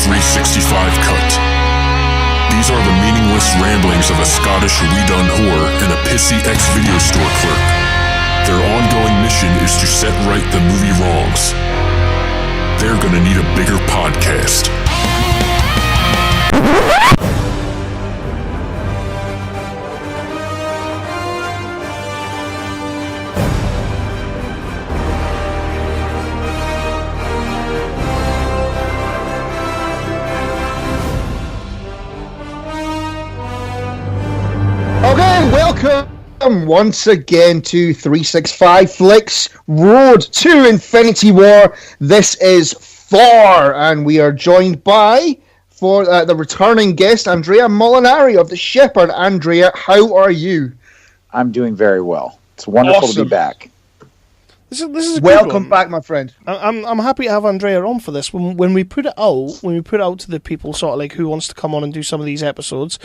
365 cut. These are the meaningless ramblings of a Scottish redone whore and a pissy ex-video store clerk. Their ongoing mission is to set right the movie wrongs. They're gonna need a bigger podcast. Welcome once again to 365 Flicks Road to Infinity War. This is Thor, and we are joined by, for the returning guest, Andrea Molinari of The Shepherd. Andrea, how are you? I'm doing very well. It's wonderful to be back. This is a welcome back, my friend. I'm happy to have Andrea on for this. When we put it out, to the people, sort of like who wants to come on and do some of these episodes,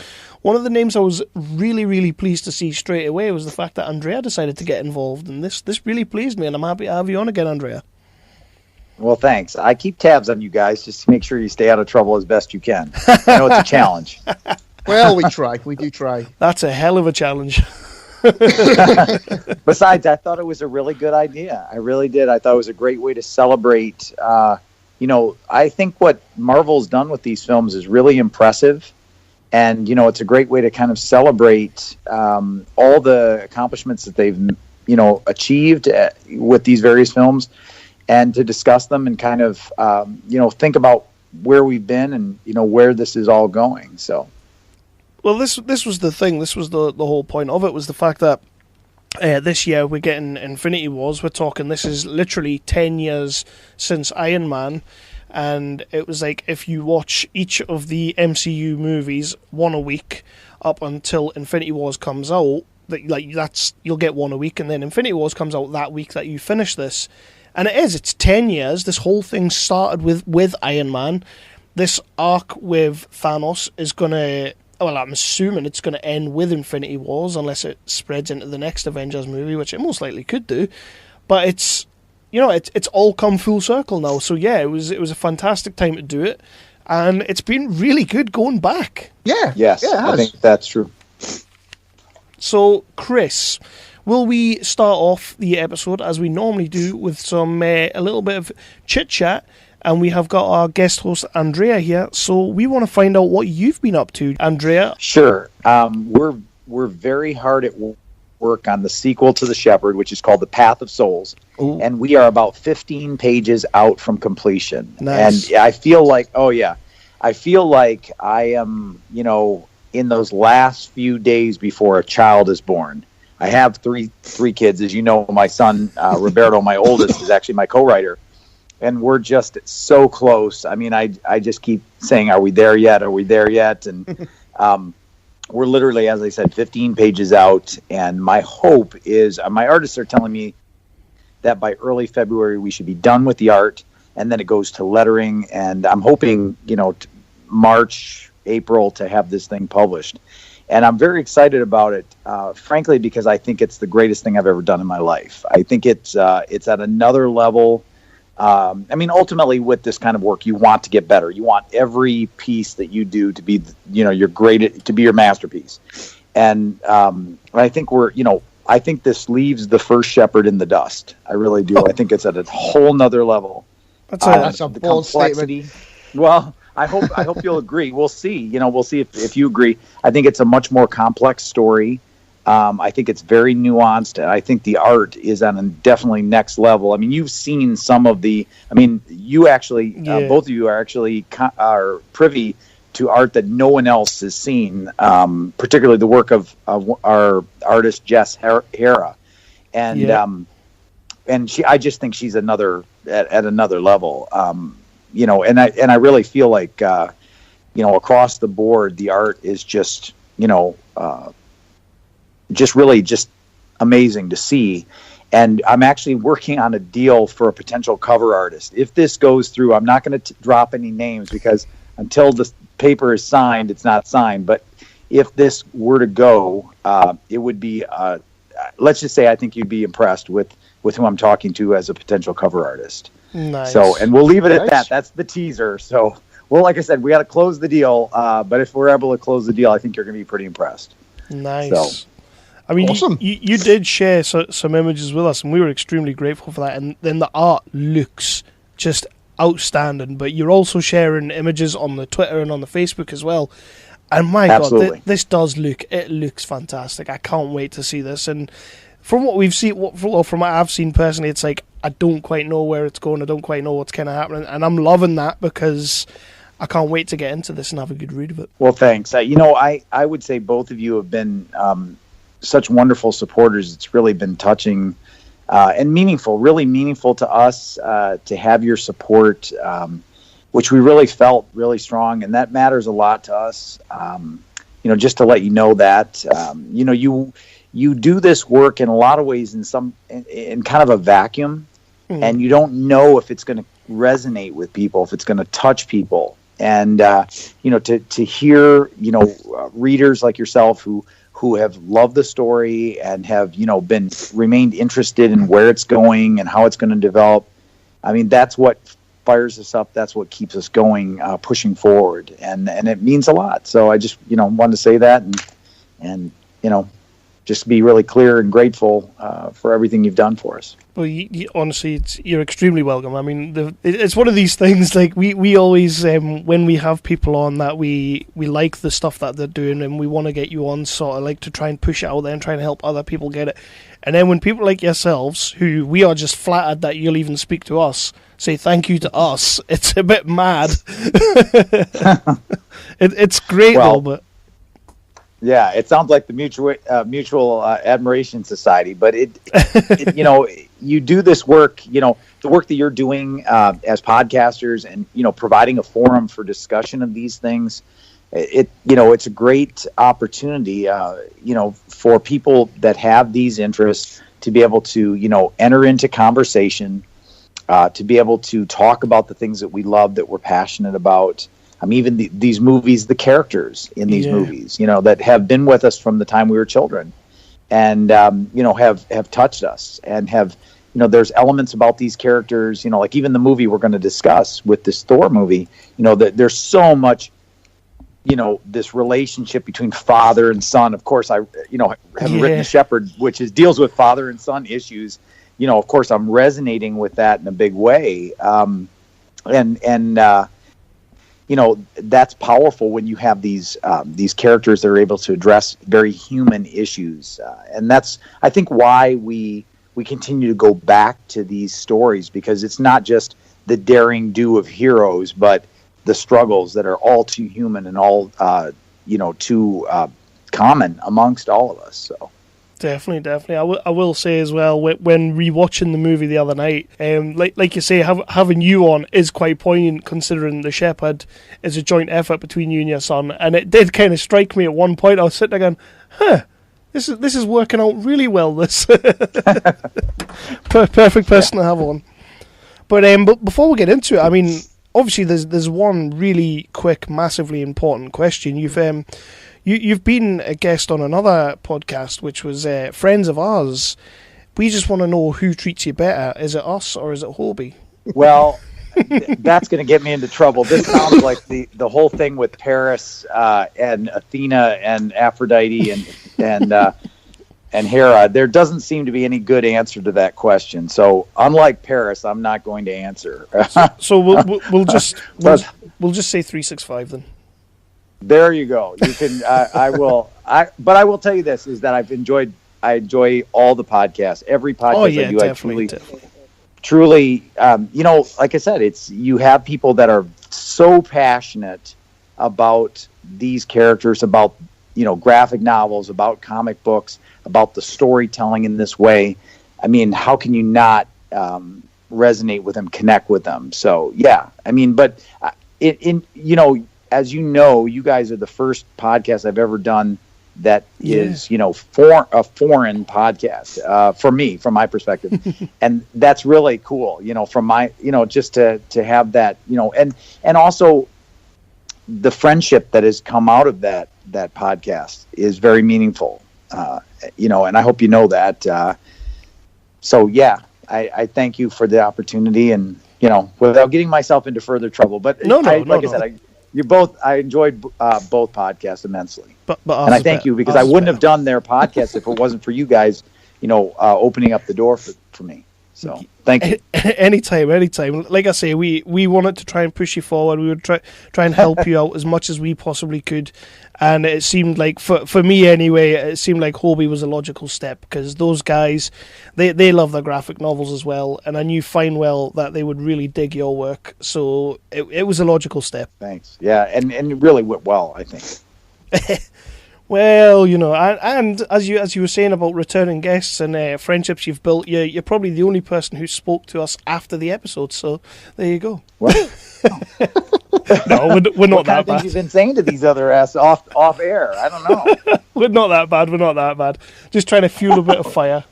one of the names I was really pleased to see straight away was the fact that Andrea decided to get involved, and this really pleased me, and I'm happy to have you on again, Andrea. Well, thanks. I keep tabs on you guys just to make sure you stay out of trouble as best you can. I know it's a challenge. Well, we try. We do try. That's a hell of a challenge. Besides, I thought it was a really good idea. I really did. I thought it was a great way to celebrate. I think what Marvel's done with these films is really impressive. And, it's a great way to kind of celebrate all the accomplishments that they've, achieved with these various films, and to discuss them and kind of, think about where we've been and, where this is all going. So. Well, this was the thing. This was the whole point of it, was the fact that this year we're getting Infinity Wars. We're talking, this is literally 10 years since Iron Man, and it was like, if you watch each of the MCU movies one a week up until Infinity Wars comes out, you'll get one a week, and then Infinity Wars comes out that week that you finish this. And it's 10 years. This whole thing started with Iron Man. This arc with Thanos is going to... Well, I'm assuming it's going to end with Infinity Wars, unless it spreads into the next Avengers movie, which it most likely could do. But it's all come full circle now. So yeah, it was a fantastic time to do it, and it's been really good going back. Yeah. Yes, yeah, I think that's true. So, Chris, will we start off the episode as we normally do with some a little bit of chit chat? And we have got our guest host, Andrea, here. So we want to find out what you've been up to, Andrea. Sure. We're very hard at work on the sequel to The Shepherd, which is called The Path of Souls. Ooh. And we are about 15 pages out from completion. Nice. And I feel like, I am, in those last few days before a child is born. I have three kids. As you know, my son, Roberto, my oldest, is actually my co-writer. And we're just so close. I mean, I just keep saying, are we there yet? Are we there yet? And we're literally, as I said, 15 pages out. And my hope is, my artists are telling me that by early February, we should be done with the art. And then it goes to lettering. And I'm hoping, March, April to have this thing published. And I'm very excited about it, frankly, because I think it's the greatest thing I've ever done in my life. I think it's at another level. Ultimately, with this kind of work, you want to get better. You want every piece that you do to be, to be your masterpiece. And I think I think this leaves the first Shepherd in the dust. I really do. I think it's at a whole nother level. That's a bold statement. Well, I hope you'll agree. We'll see. We'll see if you agree. I think it's a much more complex story. I think it's very nuanced, and I think the art is on a definitely next level. I mean, you've seen some of the. I mean, you actually, both of you are privy to art that no one else has seen, particularly the work of our artist Jess Hera, and she. I just think she's at another level. And I really feel like across the board, the art is just really amazing to see. And I'm actually working on a deal for a potential cover artist. If this goes through, I'm not going to drop any names because until the paper is signed, it's not signed. But if this were to go, it would be, let's just say I think you'd be impressed with who I'm talking to as a potential cover artist. Nice. So, and we'll leave it at that. That's the teaser. So well, like I said, we got to close the deal. But if we're able to close the deal, I think you're going to be pretty impressed. Nice. So. I mean, awesome. you did share some images with us, and we were extremely grateful for that. And then the art looks just outstanding. But you're also sharing images on the Twitter and on the Facebook as well. And my Absolutely. God, this looks fantastic. I can't wait to see this. And from what we've seen, from what I've seen personally, it's like I don't quite know where it's going. I don't quite know what's kind of happening, and I'm loving that because I can't wait to get into this and have a good read of it. Well, thanks. I would say both of you have been such wonderful supporters. It's really been touching and meaningful, really meaningful to us to have your support, which we really felt really strong, and that matters a lot to us. Just to let you know that, you do this work in a lot of ways in kind of a vacuum, and you don't know if it's going to resonate with people, if it's going to touch people. And, to hear, readers like yourself who have loved the story and have, remained interested in where it's going and how it's going to develop. I mean, that's what fires us up. That's what keeps us going, pushing forward. And it means a lot. So I just, wanted to say that and just be really clear and grateful for everything you've done for us. Well, honestly, you're extremely welcome. I mean, it's one of these things, like, we always, when we have people on that we like the stuff that they're doing and we want to get you on, sort of like to try and push it out there and try and help other people get it. And then when people like yourselves, who we are just flattered that you'll even speak to us, say thank you to us, it's a bit mad. It's great, though, but... Yeah, it sounds like the mutual admiration society, but you do this work, the work that you're doing as podcasters and, providing a forum for discussion of these things. It's a great opportunity, for people that have these interests to be able to, enter into conversation, to be able to talk about the things that we love, that we're passionate about. Even these movies, the characters in these movies, that have been with us from the time we were children and, have touched us and have, there's elements about these characters, like even the movie we're going to discuss with this Thor movie, that there's so much, this relationship between father and son. Of course, I have written Shepherd, which deals with father and son issues. Of course, I'm resonating with that in a big way. That's powerful when you have these characters that are able to address very human issues, and that's, I think, why we continue to go back to these stories, because it's not just the daring do of heroes, but the struggles that are all too human and all too common amongst all of us. So. Definitely. I will say as well, when rewatching the movie the other night, like you say, having you on is quite poignant, considering the Shepherd is a joint effort between you and your son. And it did kind of strike me at one point. I was sitting there going, this is working out really well. This perfect person to have on. But before we get into it, I mean, obviously there's one really quick, massively important question. You've been a guest on another podcast, which was Friends of Ours. We just want to know who treats you better. Is it us or is it Hobie? Well, that's going to get me into trouble. This sounds like the whole thing with Paris and Athena and Aphrodite and Hera. There doesn't seem to be any good answer to that question. So, unlike Paris, I'm not going to answer. So we'll just say 365 then. There you go. You can. I will. But I will tell you this: is that I enjoy all the podcasts. Every podcast I do, definitely. Truly. Like I said, you have people that are so passionate about these characters, about graphic novels, about comic books, about the storytelling in this way. I mean, how can you not resonate with them, connect with them? So yeah, I mean, but as you guys are the first podcast I've ever done that is, a foreign podcast for me, from my perspective. And that's really cool, from my, just to have that, and also the friendship that has come out of that podcast is very meaningful, and I hope you know that. So yeah, I thank you for the opportunity, and without getting myself into further trouble. But I said, I enjoyed both podcasts immensely. But and I thank you, because I wouldn't have done their podcast if it wasn't for you guys, opening up the door for me. So thank you. Anytime. Like I say, we wanted to try and push you forward. We would try and help you out as much as we possibly could. And it seemed like, for me anyway, it seemed like Hobie was a logical step, because those guys, they love their graphic novels as well. And I knew fine well that they would really dig your work. So it was a logical step. Thanks. Yeah, and it really went well, I think. Well, and as you were saying about returning guests and friendships you've built, you're probably the only person who spoke to us after the episode. So there you go. What? No, we're not that bad. What you've been saying to these other asses off air? I don't know. We're not that bad. Just trying to fuel a bit of fire.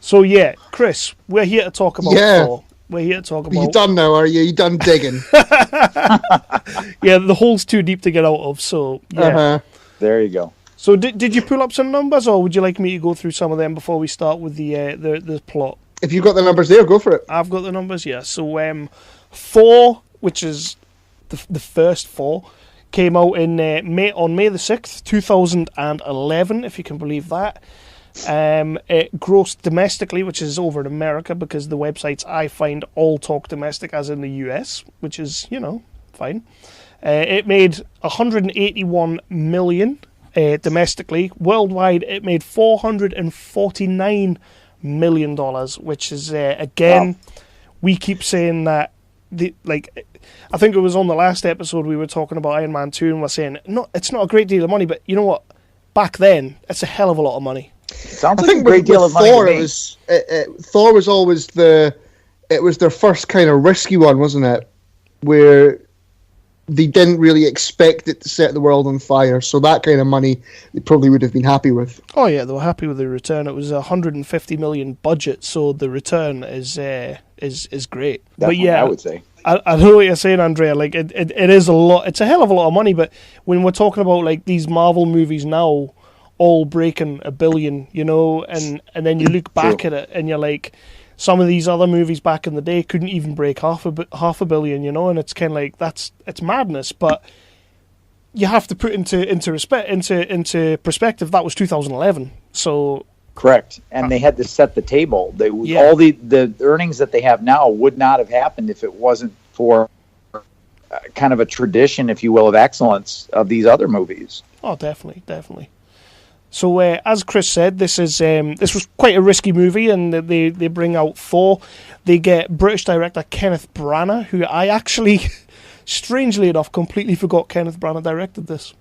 So yeah, Chris, we're here to talk about Thor. We're here to talk about... You done now, are you? You done digging? Yeah, the hole's too deep to get out of, so yeah. Uh-huh. There you go. So did you pull up some numbers, or would you like me to go through some of them before we start with the plot? If you've got the numbers there, go for it. I've got the numbers, yeah. So Thor, which is the first Thor, came out on May the 6th, 2011, if you can believe that. It grossed domestically, which is over in America, because the websites I find all talk domestic as in the US, which is, fine. It made 181 million domestically. Worldwide, it made $449 million, which is, again, we keep saying that, I think it was on the last episode we were talking about Iron Man 2, and we're saying, no, it's not a great deal of money, but you know what? Back then, it's a hell of a lot of money. Sounds like a great deal of money Thor, to me. Thor was always it was their first kind of risky one, wasn't it? Where they didn't really expect it to set the world on fire, so that kind of money they probably would have been happy with. Oh yeah, they were happy with the return. It was a $150 million budget, so the return is great. Definitely, but yeah, I would say. I know what you're saying, Andrea. Like it is a lot. It's a hell of a lot of money. But when we're talking about like these Marvel movies now, all breaking $1 billion, and then you look back at it and you're like, some of these other movies back in the day couldn't even break half a billion, and it's kind of like it's madness. But you have to put into perspective that was 2011. So correct, and they had to set the table. All the earnings that they have now would not have happened if it wasn't for kind of a tradition, if you will, of excellence of these other movies. Oh, definitely. So, as Chris said, this was quite a risky movie, and they bring out Thor. They get British director Kenneth Branagh, who I actually, strangely enough, completely forgot Kenneth Branagh directed this.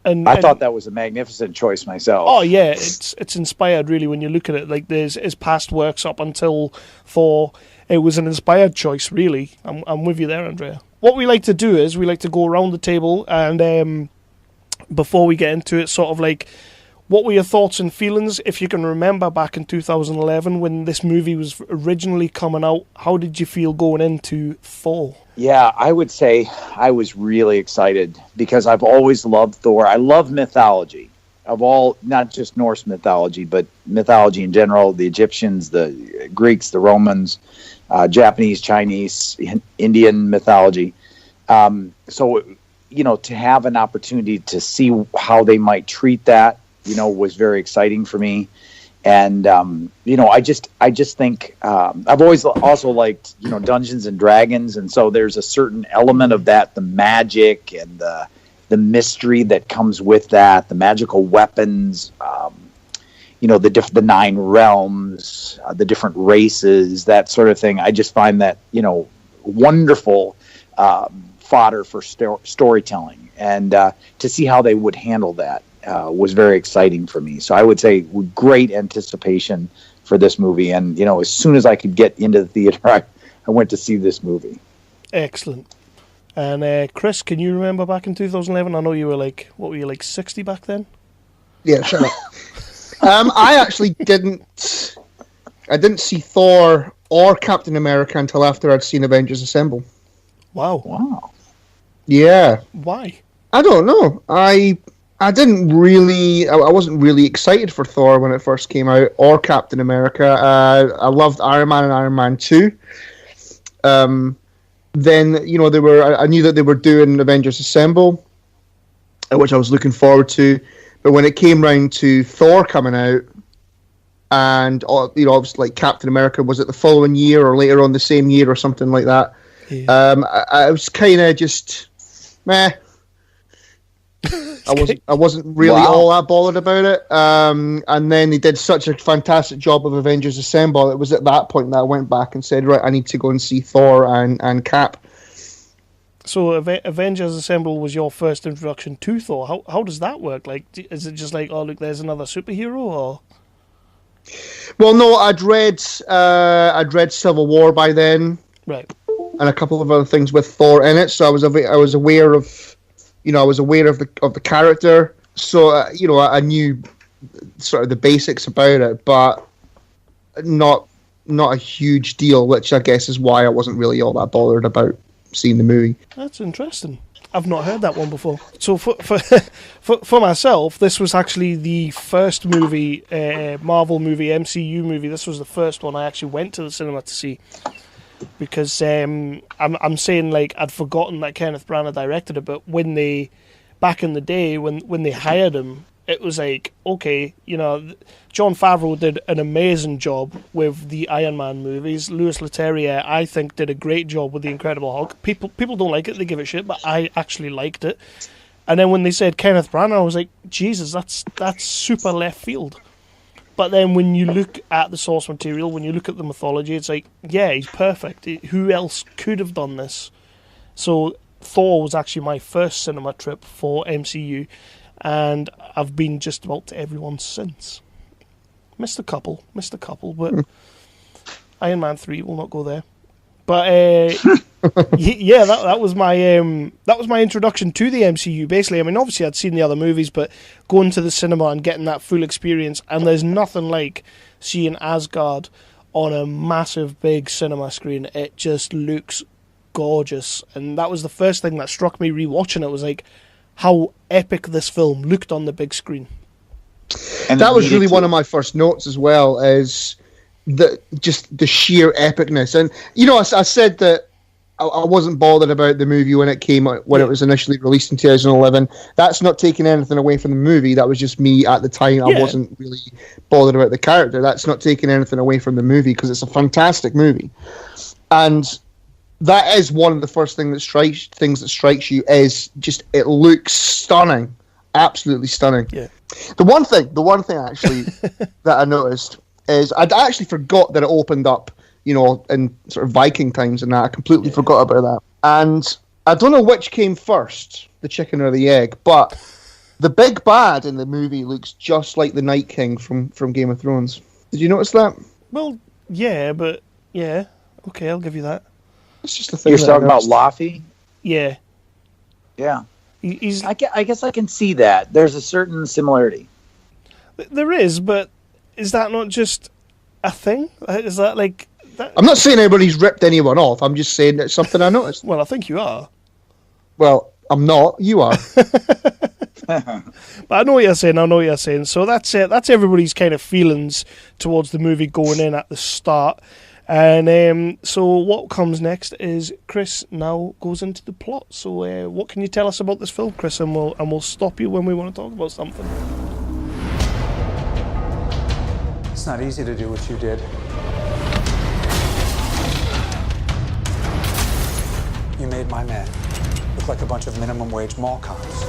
I thought that was a magnificent choice myself. Oh yeah, it's inspired really when you look at it. Like there's his past works up until Thor. It was an inspired choice, really. I'm with you there, Andrea. What we like to do is we like to go around the table and. Before we get into it, sort of like, what were your thoughts and feelings? If you can remember back in 2011 when this movie was originally coming out, how did you feel going into Thor? Yeah, I would say I was really excited because I've always loved Thor. I love mythology of all, not just Norse mythology, but mythology in general, the Egyptians, the Greeks, the Romans, Japanese, Chinese, Indian mythology. So to have an opportunity to see how they might treat that, was very exciting for me. And, I just think I've always also liked, Dungeons and Dragons. And so there's a certain element of that, the magic and the mystery that comes with that, the magical weapons, the 9 realms, the different races, that sort of thing. I just find that, wonderful fodder for storytelling, and to see how they would handle that was very exciting for me. So I would say great anticipation for this movie, and as soon as I could get into the theater, I went to see this movie. Excellent. And Chris, can you remember back in 2011? I know you were like, what were you, like 60 back then? Yeah, shut up. I actually didn't see Thor or Captain America until after I'd seen Avengers Assemble. Wow. Yeah. Why? I don't know. I I didn't really. I wasn't really excited for Thor when it first came out, or Captain America. I loved Iron Man and Iron Man 2. Then they were. I knew that they were doing Avengers Assemble, which I was looking forward to. But when it came round to Thor coming out, and obviously like Captain America, was it the following year or later on the same year or something like that? Yeah. I was kind of just meh. I wasn't really all that bothered about it. And then they did such a fantastic job of Avengers Assemble. It was at that point that I went back and said, right, I need to go and see Thor and Cap. So Avengers Assemble was your first introduction to Thor. How does that work? Like, is it just like, oh look, there's another superhero, or? Well, no, I'd read Civil War by then, right, and a couple of other things with Thor in it. So I was aware of. I was aware of the character, so I knew sort of the basics about it, but not a huge deal, which I guess is why I wasn't really all that bothered about seeing the movie. That's interesting. I've not heard that one before. So for myself, this was actually the first movie, Marvel movie, MCU movie. This was the first one I actually went to the cinema to see. Because I'm saying, like, I'd forgotten that Kenneth Branagh directed it, but back in the day when they hired him, it was like, okay, Jon Favreau did an amazing job with the Iron Man movies. Louis Leterrier, I think, did a great job with The Incredible Hulk. People don't like it, they give it shit, but I actually liked it. And then when they said Kenneth Branagh, I was like, Jesus, that's super left field. But then when you look at the source material, when you look at the mythology, it's like, yeah, he's perfect. Who else could have done this? So Thor was actually my first cinema trip for MCU, and I've been just about to everyone since. Missed a couple, but Iron Man 3 will not go there. But yeah, that was my introduction to the MCU. Basically, I mean, obviously I'd seen the other movies, but going to the cinema and getting that full experience, and there's nothing like seeing Asgard on a massive big cinema screen. It just looks gorgeous, and that was the first thing that struck me rewatching it. Was like how epic this film looked on the big screen. And that was really one of my first notes as well. Is just the sheer epicness. And I said that I wasn't bothered about the movie when it came out, when it was initially released in 2011. That's not taking anything away from the movie. That was just me at the time. I wasn't really bothered about the character. That's not taking anything away from the movie, because it's a fantastic movie. And that is one of the first things that strikes you, is just it looks stunning, absolutely stunning. Yeah. The one thing actually that I noticed is I'd actually forgot that it opened up, in sort of Viking times and that. I completely forgot about that. And I don't know which came first, the chicken or the egg, but the big bad in the movie looks just like the Night King from Game of Thrones. Did you notice that? Well, yeah, but yeah. Okay, I'll give you that. It's just a thing. You're talking about Laufey? Yeah. Yeah. I guess I can see that. There's a certain similarity. There is, but is that not just a thing? Is that like... That? I'm not saying anybody's ripped anyone off. I'm just saying it's something I noticed. Well, I think you are. Well, I'm not. You are. But I know what you're saying. So that's it. That's everybody's kind of feelings towards the movie going in at the start. And so what comes next is Chris now goes into the plot. So what can you tell us about this film, Chris? And we'll stop you when we want to talk about something. It's not easy to do what you did. You made my men look like a bunch of minimum wage mall cops.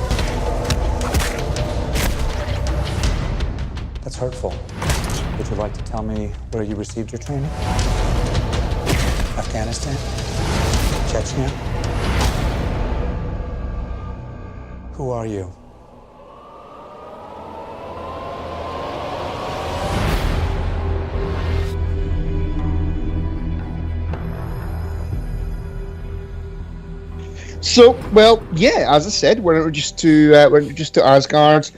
That's hurtful. Would you like to tell me where you received your training? Afghanistan? Chechnya? Who are you? So, well, yeah, as I said, we're introduced to Asgard.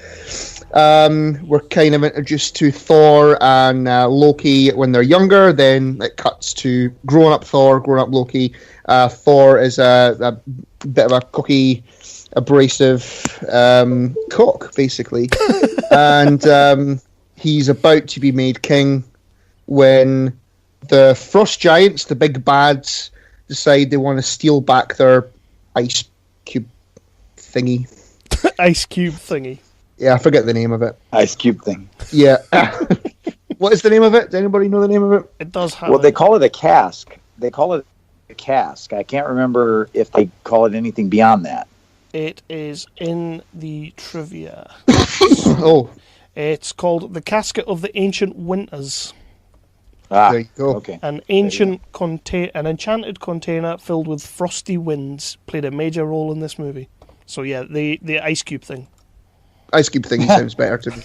We're kind of introduced to Thor and Loki when they're younger. Then it cuts to grown-up Thor, grown-up Loki. Thor is a bit of a cocky, abrasive cock, basically. And he's about to be made king when the Frost Giants, the big bads, decide they want to steal back their ice cube thingy. Ice cube thingy. Yeah, I forget the name of it. Ice cube thing. Yeah. What is the name of it? Does anybody know the name of it? It does have. Well, they call it a cask. They call it a cask. I can't remember if they call it anything beyond that. It is in the trivia. Oh. It's called the Casket of the Ancient Winters. There you go. Okay. An enchanted container filled with frosty winds played a major role in this movie. So yeah, the ice cube thing. Ice cube thingy sounds better to me.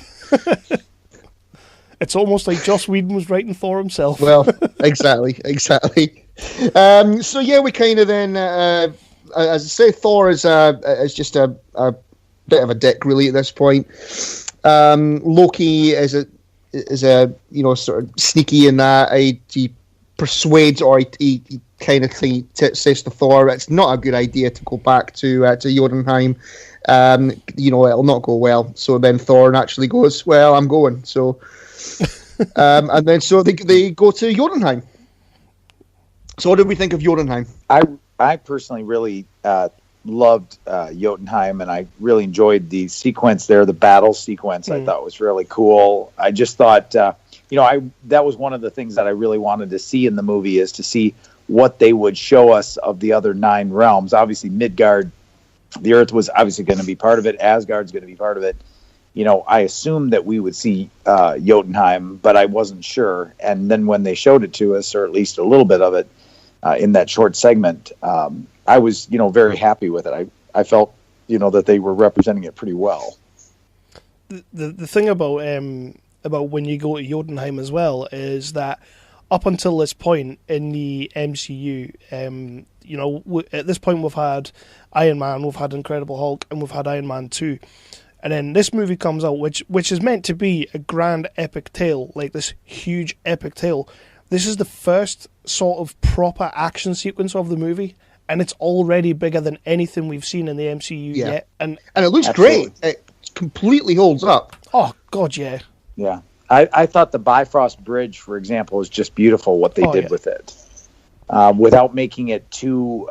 It's almost like Joss Whedon was writing Thor himself. Well, exactly. So yeah, we kind of then, as I say, Thor is just a bit of a dick really at this point. Loki is a sort of sneaky in that he persuades, or he kind of says to Thor it's not a good idea to go back to Jotunheim. It'll not go well. So then Thor naturally goes, well, I'm going. So and then so they go to Jotunheim. So what did we think of Jotunheim? I personally really loved Jotunheim, and I really enjoyed the sequence there, the battle sequence. I thought was really cool. I just thought, that was one of the things that I really wanted to see in the movie, is to see what they would show us of the other 9 realms. Obviously, Midgard, the Earth was obviously going to be part of it. Asgard's going to be part of it. I assumed that we would see Jotunheim, but I wasn't sure. And then when they showed it to us, or at least a little bit of it in that short segment, I was, very happy with it. I felt, that they were representing it pretty well. The thing about when you go to Jotunheim as well is that up until this point in the MCU, at this point we've had Iron Man, we've had Incredible Hulk, and we've had Iron Man 2. And then this movie comes out, which is meant to be a grand epic tale, like this huge epic tale. This is the first sort of proper action sequence of the movie, and it's already bigger than anything we've seen in the MCU yet. And it looks Absolutely. great. It completely holds up. Oh, God, yeah. Yeah. I thought the Bifrost Bridge, for example, was just beautiful, what they did with it. Without making it too,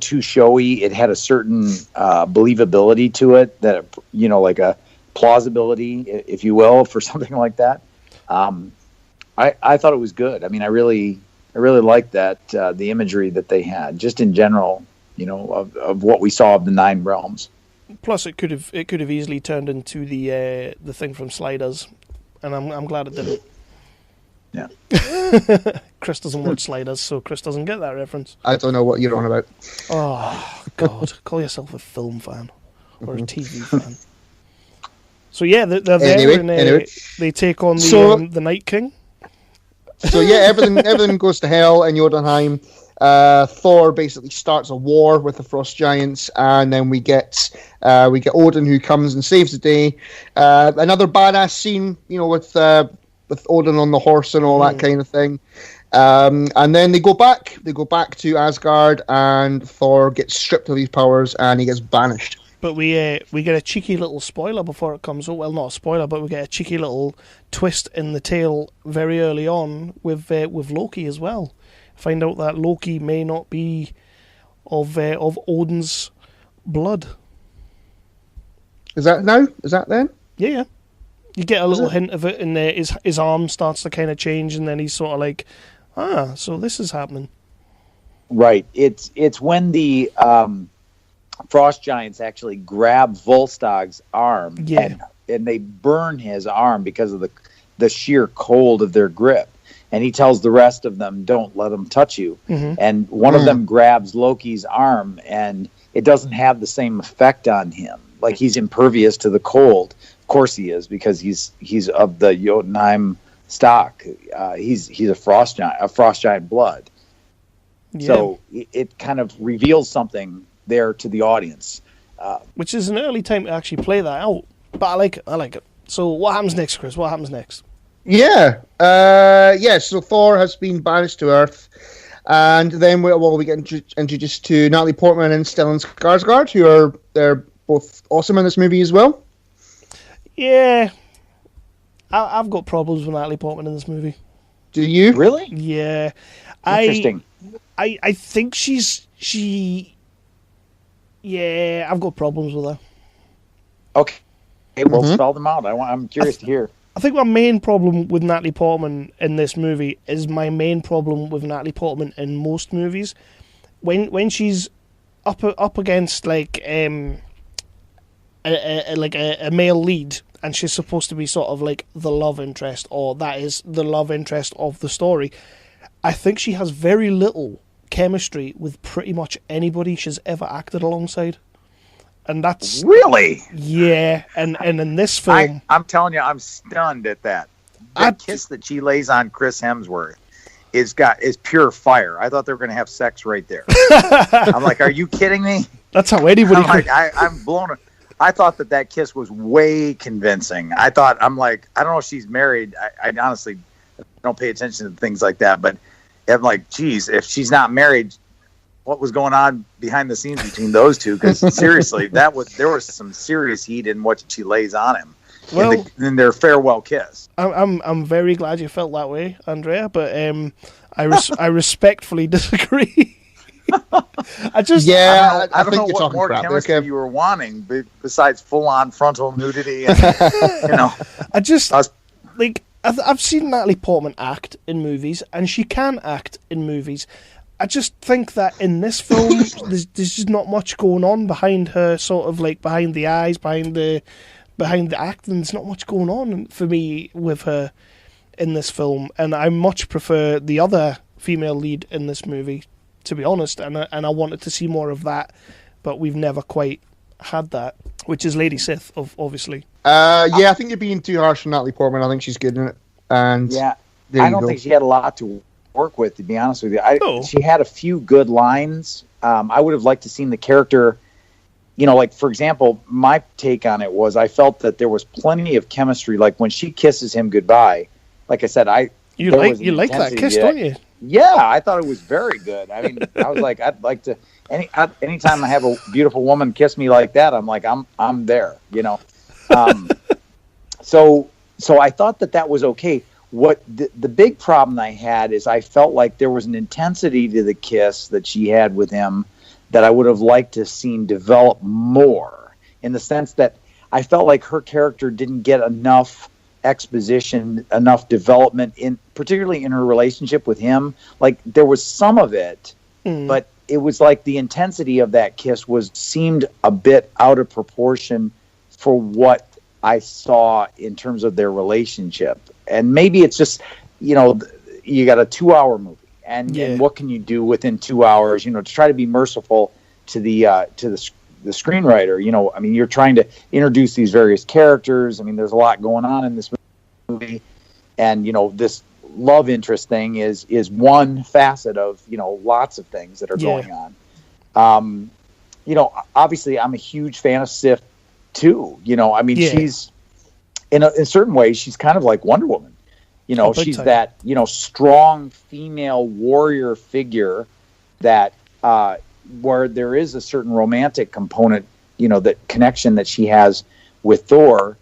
too showy. It had a certain believability to it, that, like a plausibility, if you will, for something like that. I thought it was good. I mean, I really liked that, the imagery that they had, just in general, of what we saw of the 9 realms. Plus, it could have easily turned into the thing from Sliders, and I'm glad it didn't. Yeah. Chris doesn't watch Sliders, so Chris doesn't get that reference. I don't know what you're on about. Oh God! Call yourself a film fan or a TV fan. So yeah, they're there, and they take on the Night King. So yeah, everything goes to hell in Jotunheim. Thor basically starts a war with the Frost Giants, and then we get Odin, who comes and saves the day. Another badass scene, with Odin on the horse and all that kind of thing. And then they go back to Asgard, and Thor gets stripped of his powers and he gets banished. But we get a cheeky little spoiler before it comes out. Well, not a spoiler, but we get a cheeky little twist in the tale very early on with Loki as well. Find out that Loki may not be of Odin's blood. Is that now? Is that then? Yeah. You get a little hint of it, and his arm starts to kind of change, and then he's sort of like, so this is happening. Right. It's when the Frost Giants actually grab Volstag's arm, and they burn his arm because of the sheer cold of their grip. And he tells the rest of them, don't let them touch you. Mm-hmm. And one of them grabs Loki's arm, and it doesn't have the same effect on him. Like, he's impervious to the cold. Of course he is, because he's of the Jotunheim stock. He's a frost giant blood. Yeah. So it kind of reveals something there to the audience. Which is an early time to actually play that out. But I like it. So what happens next, Chris? What happens next? Yeah. So Thor has been banished to Earth. And then we get introduced to Natalie Portman and Stellan Skarsgård, they're both awesome in this movie as well. Yeah. I've got problems with Natalie Portman in this movie. Do you? Really? Yeah. Interesting. I think yeah, I've got problems with her. Okay. Well, spell them out. I'm curious to hear. I think my main problem with Natalie Portman in this movie is my main problem with Natalie Portman in most movies. When she's up against like a male lead, and she's supposed to be sort of like the love interest, or that is the love interest of the story, I think she has very little chemistry with pretty much anybody she's ever acted alongside. And that's really, yeah. And in this film, I'm telling you, I'm stunned at that. That kiss that she lays on Chris Hemsworth is pure fire. I thought they were going to have sex right there. I'm like, are you kidding me? That's how anybody. I'm blown. I thought that kiss was way convincing. I don't know if she's married. I honestly don't pay attention to things like that. But I'm like, geez, if she's not married, what was going on behind the scenes between those two? Because seriously, there was some serious heat in what she lays on him. Well, in their farewell kiss. I'm very glad you felt that way, Andrea. But I respectfully disagree. I don't know what more chemistry you were wanting besides full-on frontal nudity. And, I've seen Natalie Portman act in movies, and she can act in movies. I just think that in this film, there's just not much going on behind her, sort of like behind the eyes, behind the acting. There's not much going on for me with her in this film, and I much prefer the other female lead in this movie, to be honest. And I wanted to see more of that, but we've never quite had that, which is Lady Sith, obviously. I think you're being too harsh on Natalie Portman. I think she's good in it, and I don't think she had a lot to work with, to be honest with you. She had a few good lines. I would have liked to seen the character, like, for example, my take on it was I felt that there was plenty of chemistry. Like when she kisses him goodbye, like I said, you like that kiss, don't you? Yeah, I thought it was very good. I mean, I was like, I'd like to anytime I have a beautiful woman kiss me like that, I'm like, I'm there, So I thought that was okay. What the big problem I had is I felt like there was an intensity to the kiss that she had with him that I would have liked to have seen develop more, in the sense that I felt like her character didn't get enough exposition, enough development, particularly in her relationship with him. Like there was some of it, but it was like the intensity of that kiss seemed a bit out of proportion for what I saw in terms of their relationship. And maybe it's just, you got a 2-hour movie, and what can you do within 2 hours, to try to be merciful to the screenwriter. I mean, you're trying to introduce these various characters. I mean, there's a lot going on in this movie, and this love interest thing is one facet of lots of things that are going on. Obviously I'm a huge fan of Sif too. I mean, she's in certain ways she's kind of like Wonder Woman. She's that strong female warrior figure that where there is a certain romantic component, that connection that she has with Thor.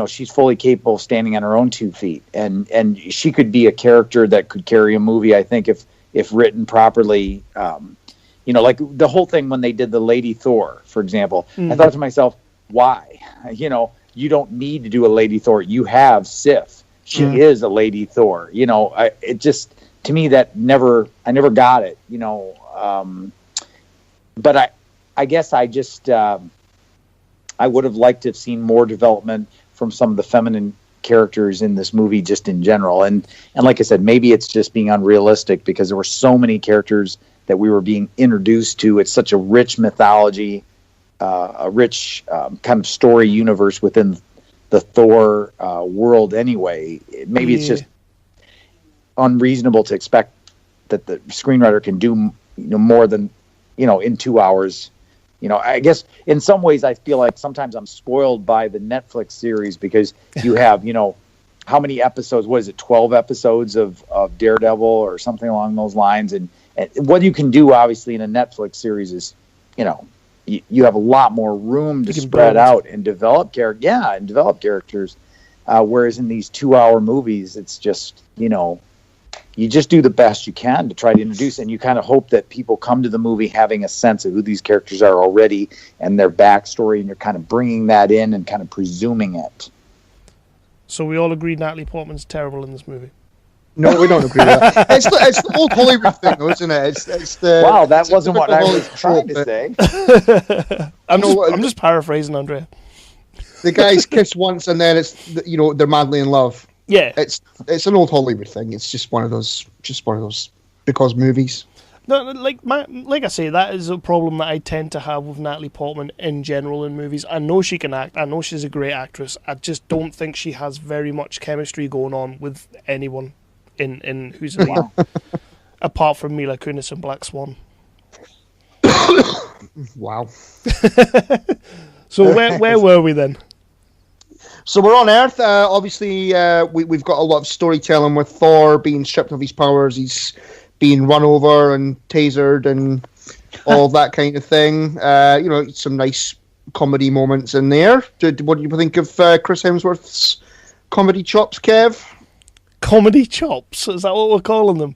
She's fully capable of standing on her own 2 feet, and she could be a character that could carry a movie, I think, if written properly. Like the whole thing when they did the Lady Thor, for example, I thought to myself, why? You don't need to do a Lady Thor. You have Sif. She is a Lady Thor. It just, to me, I never got it. But I guess I just I would have liked to have seen more development from some of the feminine characters in this movie, just in general. And like I said, maybe it's just being unrealistic because there were so many characters that we were being introduced to. It's such a rich mythology, a rich kind of story universe within the Thor world anyway. Maybe it's just unreasonable to expect that the screenwriter can do more than in 2 hours I guess in some ways I feel like sometimes I'm spoiled by the Netflix series because you have, how many episodes, what is it, 12 episodes of Daredevil or something along those lines. And what you can do, obviously, in a Netflix series is, you have a lot more room to spread out and develop characters. Whereas in these 2-hour movies, it's just, you just do the best you can to try to introduce, and you kind of hope that people come to the movie having a sense of who these characters are already and their backstory, and you're kind of bringing that in and kind of presuming it. So we all agree Natalie Portman's terrible in this movie. No, we don't agree with that. It's the old Hollywood thing, though, isn't it? It's the wow, that wasn't what I was trying to say. I'm just paraphrasing, Andrea. The guys kiss once, and then it's they're madly in love. Yeah, it's an old Hollywood thing. It's just one of those because movies. No, like I say, that is a problem that I tend to have with Natalie Portman in general in movies. I know she can act. I know she's a great actress. I just don't think she has very much chemistry going on with anyone in who's in it, apart from Mila Kunis in Black Swan. Wow. So where were we then? So we're on Earth. Obviously, we've got a lot of storytelling with Thor being stripped of his powers. He's being run over and tasered and all that kind of thing. Some nice comedy moments in there. What do you think of Chris Hemsworth's comedy chops, Kev? Comedy chops? Is that what we're calling them?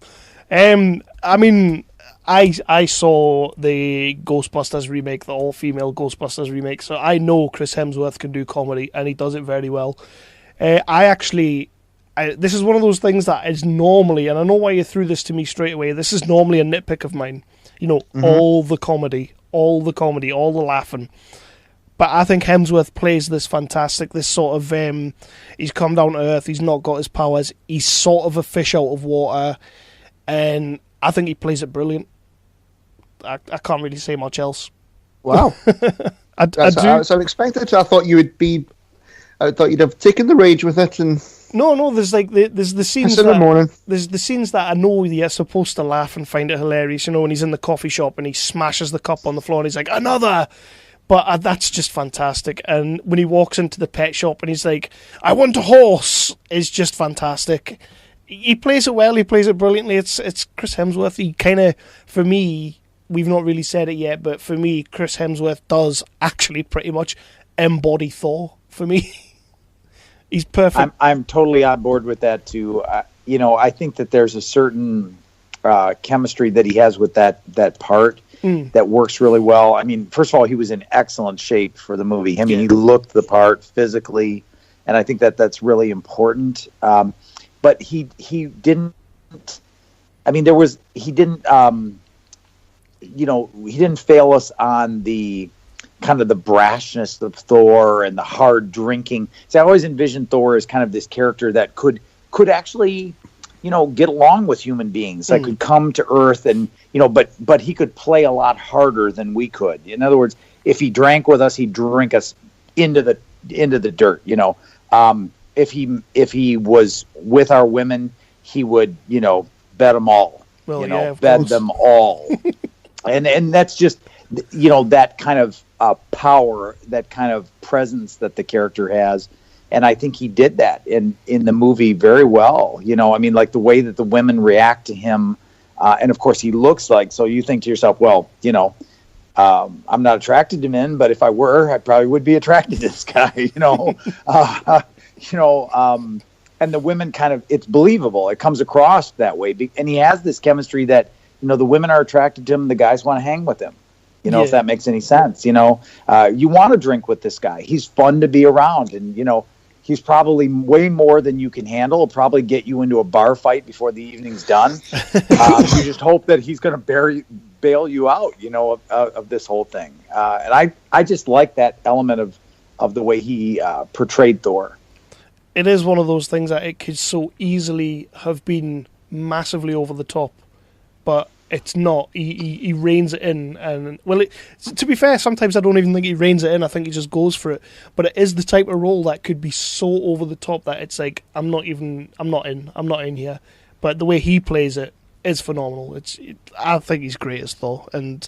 I mean, I saw the Ghostbusters remake, the all-female Ghostbusters remake, so I know Chris Hemsworth can do comedy, and he does it very well. This is one of those things that is normally, and I know why you threw this to me straight away, this is normally a nitpick of mine. All the comedy, all the laughing. But I think Hemsworth plays this fantastic, this sort of, he's come down to earth, he's not got his powers, he's sort of a fish out of water, and I think he plays it brilliant. I can't really say much else. Wow. That's unexpected. I thought you'd have taken the rage with it and... No. There's the scenes there's the scenes that I know you're supposed to laugh and find it hilarious. When he's in the coffee shop and he smashes the cup on the floor and he's like, another. But that's just fantastic. And when he walks into the pet shop and he's like, I want a horse, is just fantastic. He plays it well. He plays it brilliantly. It's Chris Hemsworth. He kind of, for me, we've not really said it yet, but for me, Chris Hemsworth does actually pretty much embody Thor for me. He's perfect. I'm totally on board with that too. I think that there's a certain chemistry that he has with that part that works really well. I mean, first of all, he was in excellent shape for the movie. I mean, he looked the part physically, and I think that's really important. But he didn't. I mean, he didn't fail us on the kind of the brashness of Thor and the hard drinking. So I always envisioned Thor as kind of this character that could actually, get along with human beings. That could come to Earth and, but he could play a lot harder than we could. In other words, if he drank with us, he'd drink us into the dirt. If he was with our women, he would, bet them all. Well, bet them all. and that's just, that kind of power, that kind of presence that the character has. And I think he did that in the movie very well. I mean, like the way that the women react to him. And of course he looks like, so you think to yourself, well, I'm not attracted to men, but if I were, I probably would be attracted to this guy, and the women kind of, it's believable. It comes across that way. And he has this chemistry that, the women are attracted to him. The guys want to hang with him. If that makes any sense. You want to drink with this guy. He's fun to be around. And, he's probably way more than you can handle. He'll probably get you into a bar fight before the evening's done. You just hope that he's going to bail you out, of this whole thing. And I just like that element of the way he portrayed Thor. It is one of those things that it could so easily have been massively over the top, but it's not. He reins it in, and to be fair, sometimes I don't even think he reins it in. I think he just goes for it. But it is the type of role that could be so over the top that it's like I'm not in here. But the way he plays it is phenomenal. I think he's great as Thor, and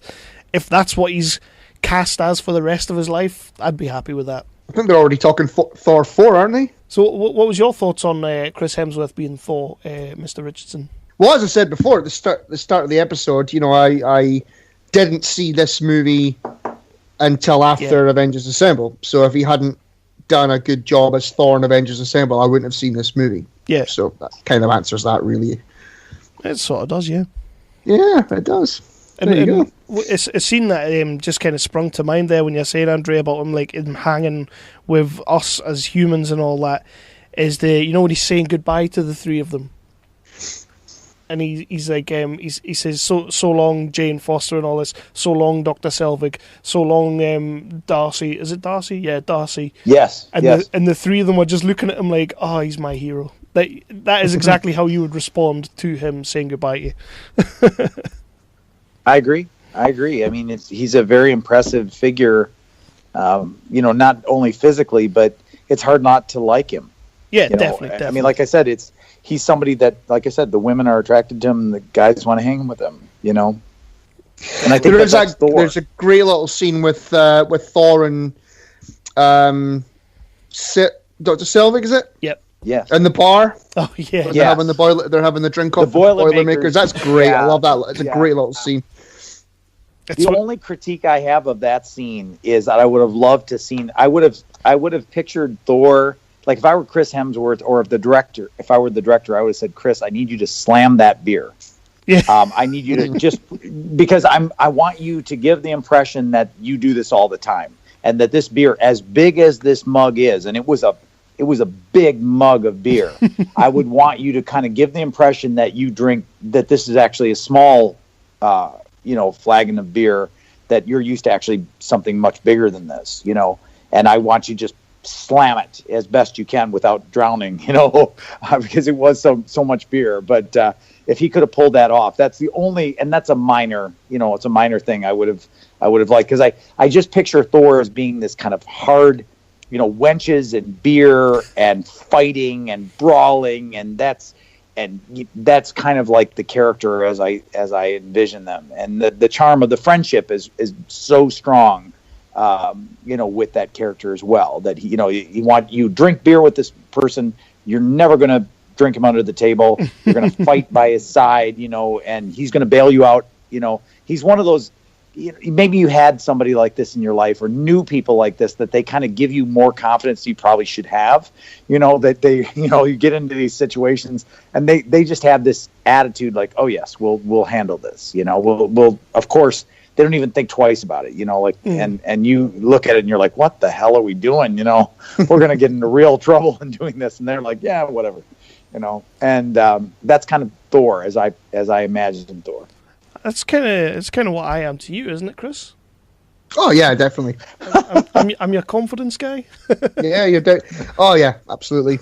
if that's what he's cast as for the rest of his life, I'd be happy with that. I think they're already talking Thor 4, aren't they? So what was your thoughts on Chris Hemsworth being Thor, Mr. Richardson? Well, as I said before at the start of the episode, I didn't see this movie until after Avengers Assemble. So if he hadn't done a good job as Thor in Avengers Assemble, I wouldn't have seen this movie. Yeah. So that kind of answers that, really. It sort of does, yeah. Yeah, it does. There you go. It's a scene that just kind of sprung to mind there when you're saying, Andrea, about him hanging with us as humans and all that, is when he's saying goodbye to the three of them. And he's like, he says, so long, Jane Foster and all this, so long, Dr. Selvig, so long, Darcy. Is it Darcy? Yeah, Darcy. Yes, and yes. The three of them are just looking at him like, oh, he's my hero. That is exactly how you would respond to him saying goodbye to you. I agree. I mean, he's a very impressive figure, not only physically, but it's hard not to like him. Yeah, definitely. I mean, like I said, he's somebody that, like I said, the women are attracted to him, and the guys want to hang with him, And I think there's a great little scene with Thor and Dr. Selvig, is it? Yep. Yeah. In the bar. Oh yeah. They're having the drink off the Boilermakers. That's great. Yeah. I love that. It's a great little scene. The only critique I have of that scene is that I would have loved to seen. I would have pictured Thor, like if I were Chris Hemsworth, or if I were the director, I would have said, Chris, I need you to slam that beer. Yeah. I need you to just because I want you to give the impression that you do this all the time, and that this beer, as big as this mug is, and it was a big mug of beer. I would want you to kind of give the impression that you drink, that this is actually a small, flagon of beer, that you're used to actually something much bigger than this, and I want you to just slam it as best you can without drowning, because it was so much beer. But if he could have pulled that off, that's the only, and that's a minor, it's a minor thing I would have liked, because I just picture Thor as being this kind of hard, wenches and beer and fighting and brawling, and that's kind of like the character as I envision them, and the charm of the friendship is so strong, with that character as well. That you drink beer with this person, you're never going to drink him under the table. You're going to fight by his side, and he's going to bail you out. He's one of those. Maybe you had somebody like this in your life, or knew people like this, that they kind of give you more confidence you probably should have, that they, you get into these situations and they just have this attitude like, oh yes, we'll handle this. We'll of course, they don't even think twice about it, and you look at it and you're like, what the hell are we doing? We're going to get into real trouble in doing this. And they're like, yeah, whatever, and that's kind of Thor as I imagine Thor. It's kind of what I am to you, isn't it, Chris? Oh yeah, definitely. I'm your confidence guy. Yeah, you're. Oh yeah, absolutely.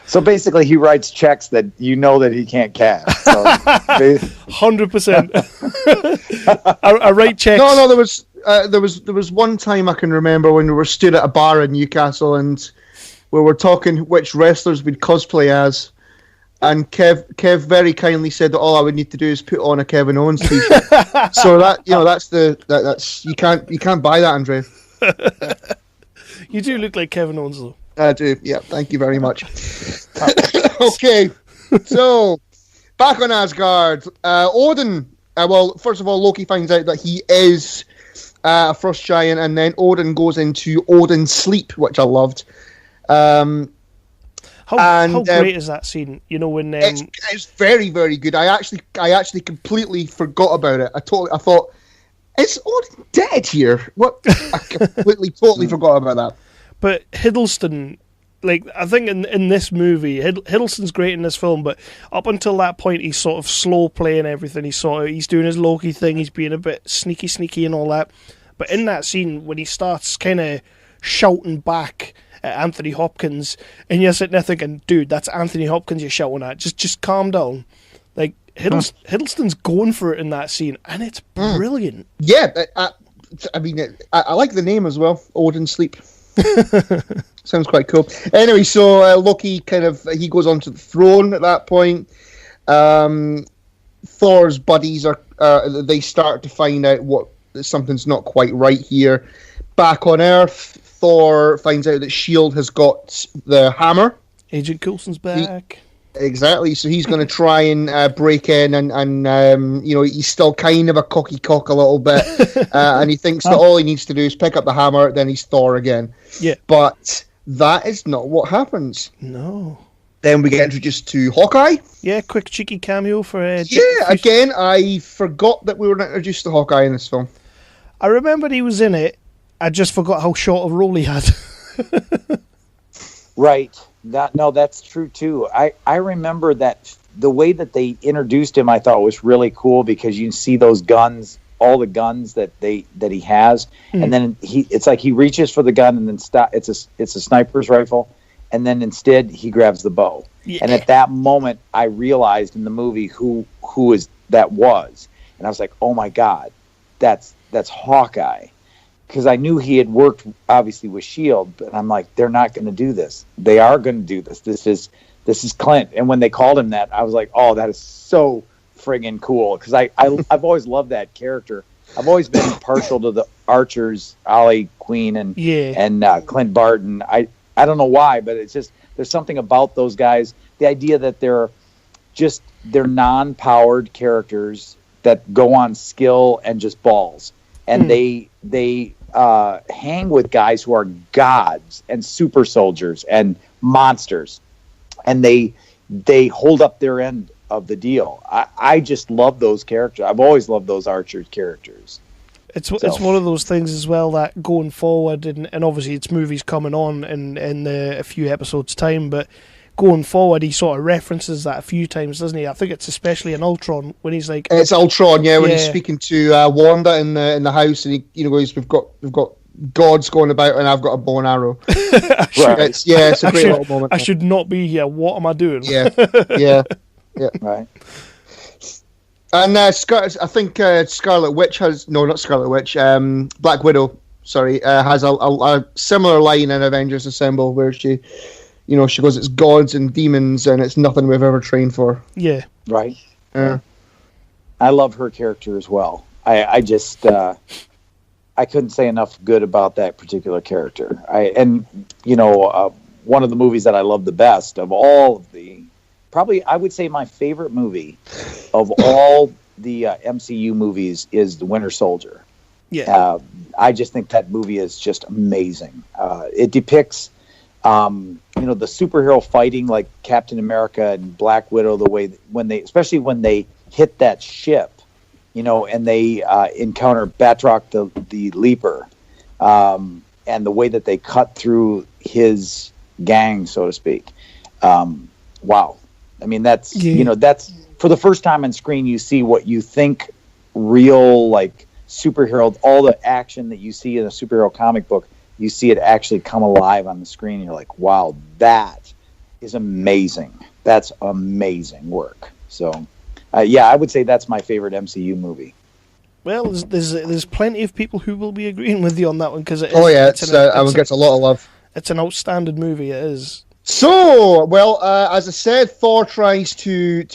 So basically, he writes checks that that he can't cash. 100%. I write checks. No. There was one time I can remember when we were stood at a bar in Newcastle and we were talking which wrestlers we'd cosplay as. And Kev very kindly said that all I would need to do is put on a Kevin Owens t-shirt. So that's you can't buy that, Andrea. You do look like Kevin Owens, though. I do. Yeah, thank you very much. Okay, so back on Asgard, Odin. Well, first of all, Loki finds out that he is a frost giant, and then Odin goes into Odin's sleep, which I loved. How great is that scene? When it's very, very good. I actually completely forgot about it. I thought, is Odin dead here? What? I totally forgot about that. But Hiddleston, I think in this movie, Hiddleston's great in this film, but up until that point, he's sort of slow playing everything. He's doing his Loki thing. He's being a bit sneaky and all that. But in that scene, when he starts kind of shouting back at Anthony Hopkins, and you're sitting there thinking, dude, that's Anthony Hopkins you're shouting at. Just calm down. Hiddleston's going for it in that scene, and it's brilliant. Yeah, I like the name as well, Odin Sleep. Sounds quite cool. Anyway, so Loki he goes onto the throne at that point. Thor's buddies they start to find out what that something's not quite right here. Back on Earth, Thor finds out that S.H.I.E.L.D. has got the hammer. Agent Coulson's back. Exactly, so he's going to try and break in, and he's still kind of a cocky cock a little bit, and he thinks that all he needs to do is pick up the hammer, then he's Thor again. Yeah. But that is not what happens. No. Then we get introduced to Hawkeye. Yeah, quick cheeky cameo for... again, I forgot that we were introduced to Hawkeye in this film. I remembered he was in it, I just forgot how short a role he had. Right. That's true too. I remember that the way that they introduced him, I thought was really cool, because you see those guns, all the guns that he has, and then it's like he reaches for the gun and then it's a sniper's rifle, and then instead he grabs the bow. Yeah. And at that moment, I realized in the movie who that was, and I was like, oh my God, that's Hawkeye. Because I knew he had worked, obviously, with S.H.I.E.L.D., but I'm like, they're not going to do this. They are going to do this. This is Clint. And when they called him that, I was like, oh, that is so friggin' cool. Because I've always loved that character. I've always been partial to the Archers, Ollie Queen, and Clint Barton. I don't know why, but it's just, there's something about those guys. The idea that they're non-powered characters that go on skill and just balls. And they hang with guys who are gods and super soldiers and monsters, and they hold up their end of the deal. I just love those characters. I've always loved those Archer characters. It's one of those things as well that going forward, and obviously it's movies coming on in a few episodes' time, but going forward, he sort of references that a few times, doesn't he? I think it's especially in Ultron when he's like, it's Ultron, when he's speaking to Wanda in the house, and he goes, "We've got gods going about, and I've got a bow and arrow." It's a great little moment. I should not be here. What am I doing? Yeah. Right. And I think Scarlet Witch has not Scarlet Witch. Black Widow, has a similar line in Avengers Assemble where she. She goes, it's gods and demons, and it's nothing we've ever trained for. Yeah. Right. I love her character as well. I just, I couldn't say enough good about that particular character. One of the movies that I love the best of all of probably I would say my favorite movie of all the MCU movies is The Winter Soldier. Yeah. I just think that movie is just amazing. It depicts... the superhero fighting like Captain America and Black Widow, the way especially when they hit that ship, and they encounter Batroc the Leaper, and the way that they cut through his gang, so to speak. Wow. I mean, that's, that's for the first time on screen, you see what you think real, like superhero, all the action that you see in a superhero comic book, you see it actually come alive on the screen. You're like, wow, that is amazing. That's amazing work. So, I would say that's my favorite MCU movie. Well, there's plenty of people who will be agreeing with you on that one, because it is. Oh yeah, it gets a lot of love. It's an outstanding movie. It is. So, as I said, Thor tries he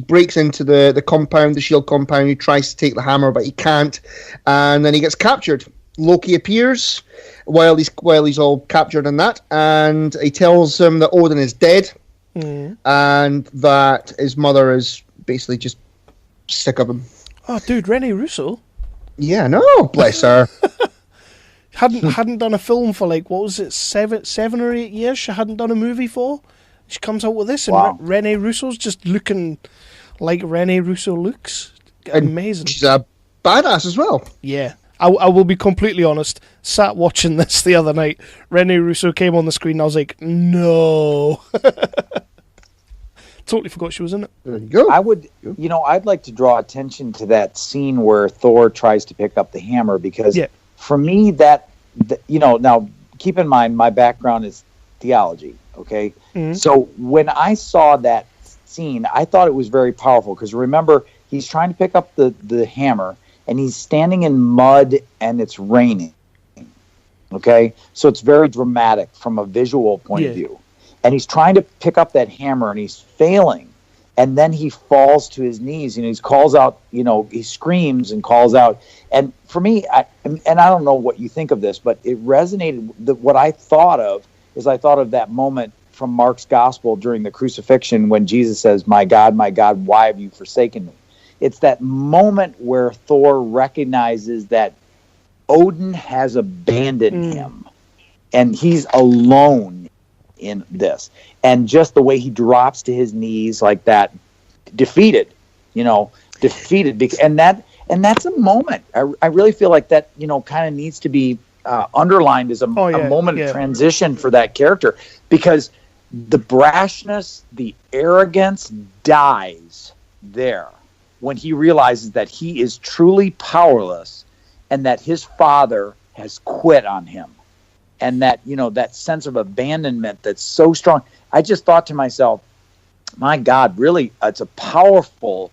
breaks into the compound, the S.H.I.E.L.D. compound. He tries to take the hammer, but he can't, and then he gets captured. Loki appears while he's all captured in that, and he tells him that Odin is dead, and that his mother is basically just sick of him. Oh, dude, Rene Russo. Yeah, no, bless her. hadn't done a film for like, what was it, 7 or 8 years? She hadn't done a movie for. She comes out with this, and wow. Rene Russo's just looking like Rene Russo looks. Amazing. And she's a badass as well. Yeah. I will be completely honest. Sat watching this the other night. Rene Russo came on the screen. And I was like, no. Totally forgot she was in it. There you go. I'd like to draw attention to that scene where Thor tries to pick up the hammer, because for me now keep in mind my background is theology. Okay, so when I saw that scene, I thought it was very powerful, because remember, he's trying to pick up the hammer. And he's standing in mud, and it's raining. Okay? So it's very dramatic from a visual point of view. And he's trying to pick up that hammer, and he's failing. And then he falls to his knees, he calls out, he screams and calls out. And for me, I don't know what you think of this, but it resonated. What I thought of that moment from Mark's gospel during the crucifixion when Jesus says, my God, why have you forsaken me? It's that moment where Thor recognizes that Odin has abandoned him and he's alone in this. And just the way he drops to his knees like that, defeated. And that's a moment. I really feel like that, kind of needs to be underlined as a moment of transition for that character, because the brashness, the arrogance dies there when he realizes that he is truly powerless and that his father has quit on him. And that, that sense of abandonment that's so strong. I just thought to myself, my God, really, it's a powerful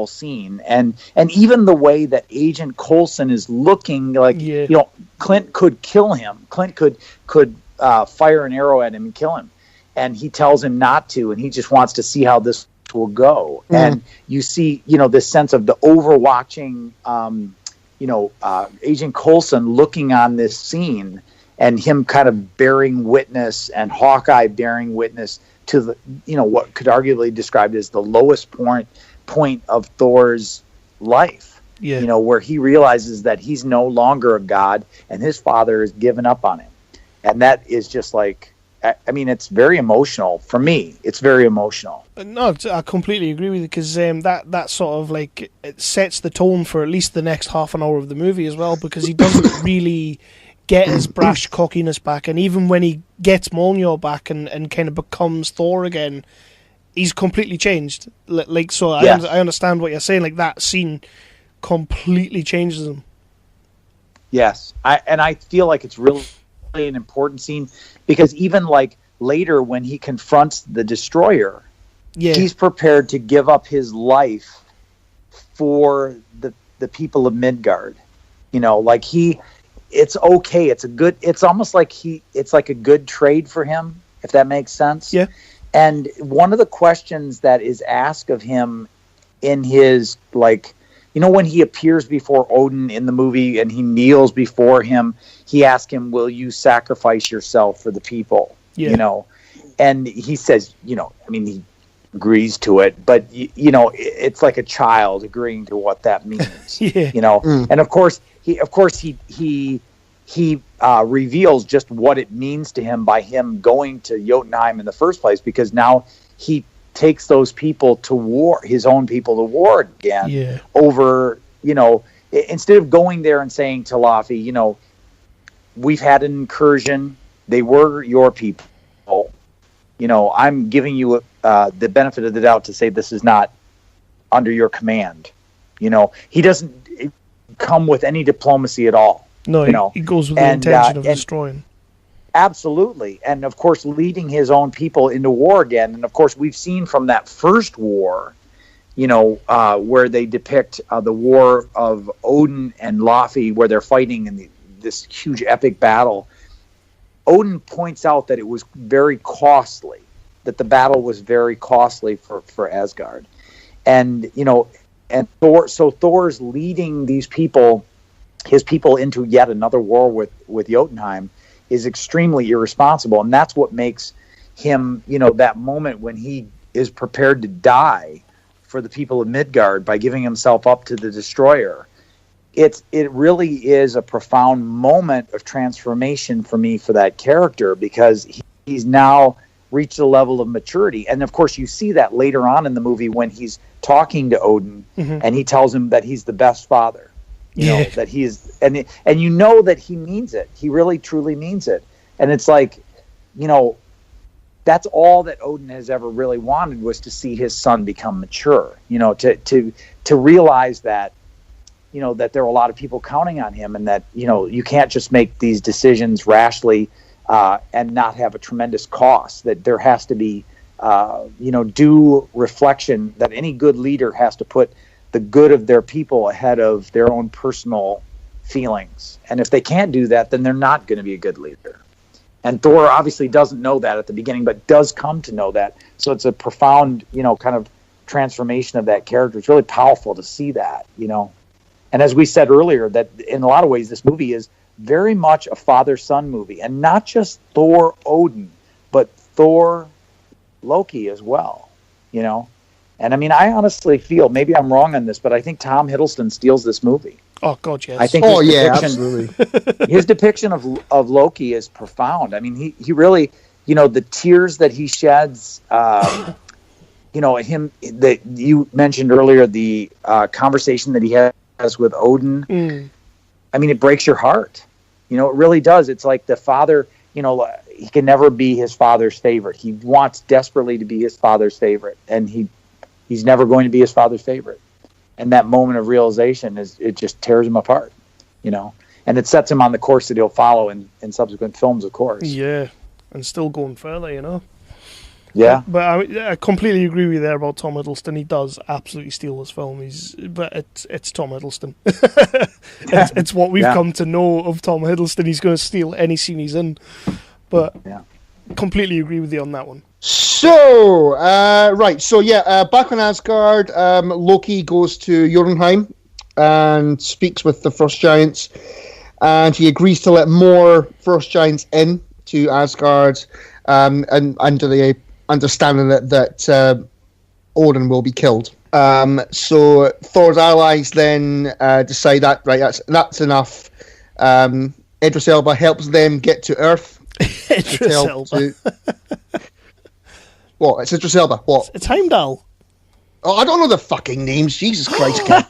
scene. And even the way that Agent Coulson is looking like, Clint could kill him. Clint could fire an arrow at him and kill him. And he tells him not to, and he just wants to see how this will go. And you see, this sense of the overwatching, Agent Coulson looking on this scene and him kind of bearing witness, and Hawkeye bearing witness to the, what could arguably be described as the lowest point of Thor's life. Where he realizes that he's no longer a god and his father has given up on him. And that is just like, it's very emotional for me. It's very emotional. No, I completely agree with you, because that sort of like, it sets the tone for at least the next half an hour of the movie as well, because he doesn't really get his brash cockiness back, and even when he gets Mjolnir back and kind of becomes Thor again, he's completely changed. I understand what you're saying. Like, that scene completely changes him. Yes, I feel like it's really an important scene, because even like later when he confronts the Destroyer, he's prepared to give up his life for the people of Midgard. It's okay. It's almost like it's like a good trade for him, if that makes sense. Yeah. And one of the questions that is asked of him in his, when he appears before Odin in the movie and he kneels before him, he asks him, will you sacrifice yourself for the people? And he says, he agrees to it, but it's like a child agreeing to what that means. And of course he reveals just what it means to him by him going to Jotunheim in the first place, because now he takes those people to war, his own people to war again, over, instead of going there and saying to Laufey, we've had an incursion, they were your people, I'm giving you the benefit of the doubt to say this is not under your command. He doesn't come with any diplomacy at all. No, he goes with the intention of destroying. Absolutely. And of course, leading his own people into war again. And of course, we've seen from that first war, where they depict the war of Odin and Laufey, where they're fighting in this huge epic battle. Odin points out that it was very costly, that the battle was very costly for Asgard. And, and Thor's leading these people, his people, into yet another war with Jotunheim is extremely irresponsible. And that's what makes him, that moment when he is prepared to die for the people of Midgard by giving himself up to the Destroyer. It really is a profound moment of transformation for me for that character, because he's now reached a level of maturity. And of course, you see that later on in the movie when he's talking to Odin, and he tells him that he's the best father. That he is, and that he means it. He really truly means it. And it's like, that's all that Odin has ever really wanted, was to see his son become mature. To realize that, that there are a lot of people counting on him, and that, you can't just make these decisions rashly and not have a tremendous cost. That there has to be, due reflection, that any good leader has to put the good of their people ahead of their own personal feelings. And if they can't do that, then they're not going to be a good leader. And Thor obviously doesn't know that at the beginning, but does come to know that. So it's a profound, kind of transformation of that character. It's really powerful to see that, And as we said earlier, that in a lot of ways, this movie is very much a father-son movie. And not just Thor Odin, but Thor Loki as well, And I mean, I honestly feel, maybe I'm wrong on this, but I think Tom Hiddleston steals this movie. Oh, God, yes. I think his depiction of Loki is profound. I mean, he really, the tears that he sheds, that you mentioned earlier, the conversation that he has with Odin. I mean, it breaks your heart. It really does. It's like the father, he can never be his father's favorite. He wants desperately to be his father's favorite, and he's never going to be his father's favorite. And that moment of realization it just tears him apart, and it sets him on the course that he'll follow in subsequent films, of course. Yeah, and still going further, Yeah, but I completely agree with you there about Tom Hiddleston. He does absolutely steal this film. But it's Tom Hiddleston. it's what we've come to know of Tom Hiddleston. He's going to steal any scene he's in. But completely agree with you on that one. So, back on Asgard, Loki goes to Jotunheim and speaks with the Frost Giants, and he agrees to let more Frost Giants in to Asgard, and under the understanding that Odin will be killed. So Thor's allies then decide that, right, that's enough. Idris Elba helps them get to Earth. Idris Elba. What? It's Idris Elba. What? It's Heimdall. Oh, I don't know the fucking names. Jesus Christ, kid.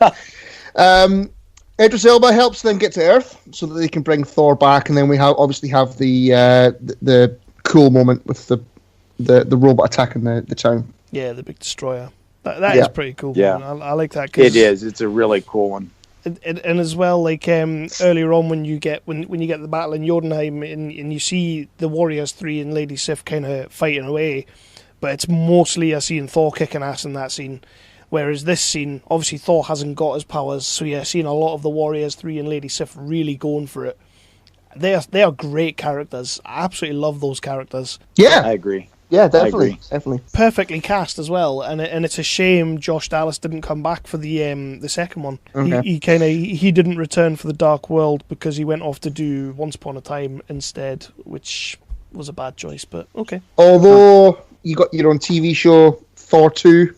Idris Elba helps them get to Earth so that they can bring Thor back, and then we obviously have the cool moment with the robot attacking the town. Yeah, the big destroyer. That is pretty cool. Yeah, I like that. It is. It's a really cool one. And as well, like earlier on when you get the battle in Jotunheim and you see the Warriors 3 and Lady Sif kind of fighting away, but it's mostly seeing Thor kicking ass in that scene. Whereas this scene, obviously Thor hasn't got his powers, so you're seeing a lot of the Warriors 3 and Lady Sif really going for it. They are great characters. I absolutely love those characters. Yeah, I agree. Yeah, definitely. Perfectly cast as well, and it's a shame Josh Dallas didn't come back for the second one. Okay. He didn't return for the Dark World because he went off to do Once Upon a Time instead, which was a bad choice. But okay. Although you got your own TV show Thor 2.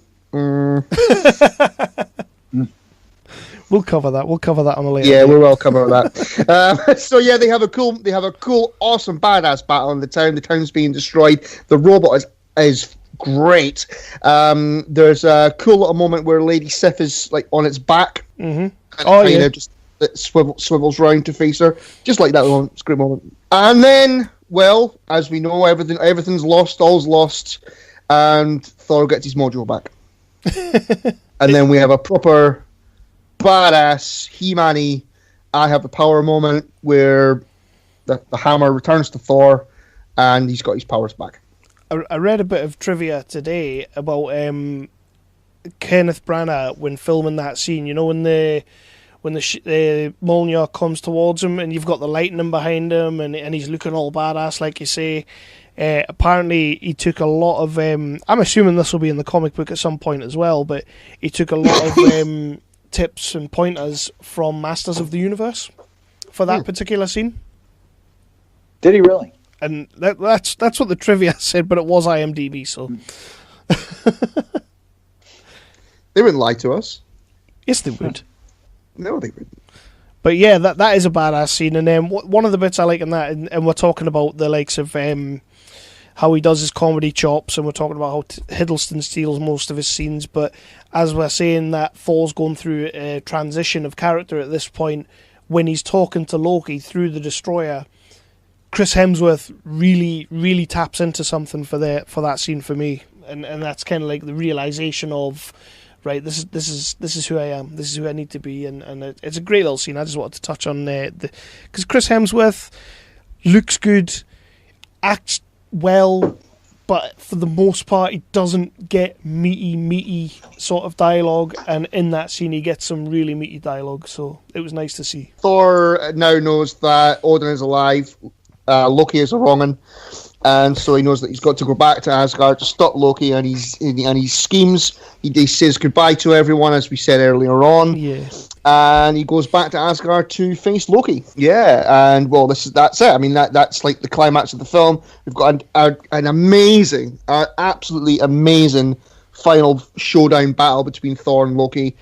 We'll cover that. We'll cover that on a later. Yeah, we will cover that. So yeah, they have a cool, awesome, badass battle in the town. The town's being destroyed. The robot is great. There's a cool little moment where Lady Sif is like on its back. Mm-hmm. Just it swivels round to face her, just like that moment. It's a great moment. And then, well, as we know, everything's lost. All's lost, and Thor gets his mojo back. And then we have a proper badass He-Man-y I have the power moment where the hammer returns to Thor and he's got his powers back. I read a bit of trivia today about Kenneth Branagh when filming that scene. When the Mjolnir comes towards him and you've got the lightning behind him and he's looking all badass like you say. Apparently he took a lot of I'm assuming this will be in the comic book at some point as well, but he took a lot of tips and pointers from Masters of the Universe for that particular scene. Did he really? And that's what the trivia said, but it was IMDb, so they wouldn't lie to us. Yes, they would. No, they wouldn't. But yeah, that is a badass scene. And then one of the bits I like in that, and we're talking about the likes of how he does his comedy chops, and we're talking about how Hiddleston steals most of his scenes. But as we're saying that Thor's going through a transition of character at this point, when he's talking to Loki through the Destroyer, Chris Hemsworth really, really taps into something for that scene for me, and that's kind of like the realization of, right, this is who I am, this is who I need to be, and it's a great little scene. I just wanted to touch on because Chris Hemsworth looks good, acts well, but for the most part he doesn't get meaty sort of dialogue, and in that scene he gets some really meaty dialogue, so it was nice to see. Thor now knows that Odin is alive. Loki is a wrong'un, and so he knows that he's got to go back to Asgard to stop Loki, and he schemes. He says goodbye to everyone, as we said earlier on. Yeah. And he goes back to Asgard to face Loki. Yeah, and well, that's it. I mean, that's like the climax of the film. We've got an amazing, absolutely amazing final showdown battle between Thor and Loki.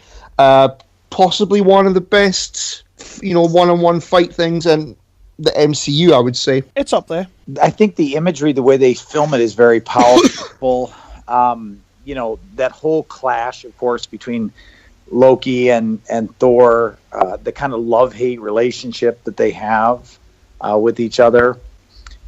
Possibly one of the best, one-on-one fight things in the MCU, I would say. It's up there. I think the imagery, the way they film it, is very powerful. That whole clash, of course, between Loki and Thor, the kind of love-hate relationship that they have with each other,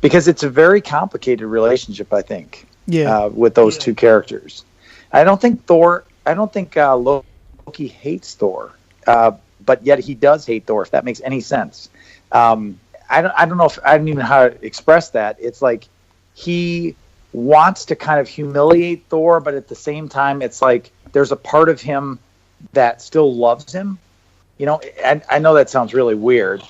because it's a very complicated relationship, I think, with those two characters. I don't think Loki hates Thor, but yet he does hate Thor, if that makes any sense. I don't know even how to express that. It's like he wants to kind of humiliate Thor, but at the same time, it's like there's a part of him that still loves him. I know that sounds really weird,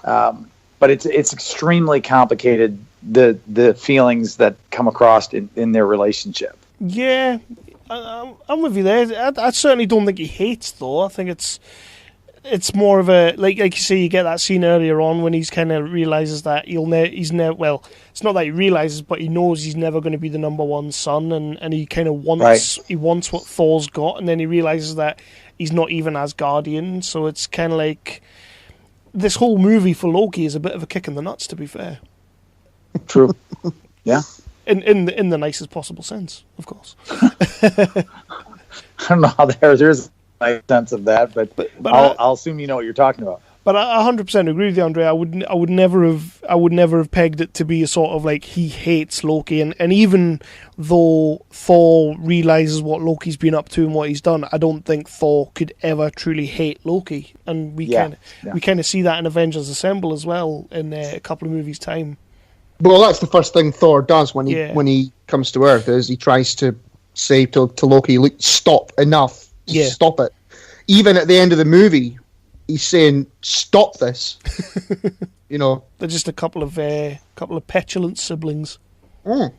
but it's extremely complicated, the feelings that come across in their relationship. Yeah, I'm with you there. I certainly don't think he hates Thor. I think it's more of a like you say, you get that scene earlier on when he's kind of realizes that he's never. Well, it's not that he realizes, but he knows he's never going to be the number one son, and he kind of wants what Thor's got, and then he realizes that he's not even Asgardian. So it's kind of like this whole movie for Loki is a bit of a kick in the nuts, to be fair. True. Yeah. In the nicest possible sense, of course. I don't know how there's a sense of that, but I'll assume you know what you're talking about. But I 100% agree with you, Andrea. I would never have pegged it to be a sort of like he hates Loki, and even though Thor realizes what Loki's been up to and what he's done, I don't think Thor could ever truly hate Loki, and we kind of see that in Avengers Assemble as well in a couple of movies' time. Well, that's the first thing Thor does when he comes to Earth, is he tries to say to Loki, "Look, stop, enough, stop it." Even at the end of the movie, he's saying, "Stop this." They're just a couple of petulant siblings.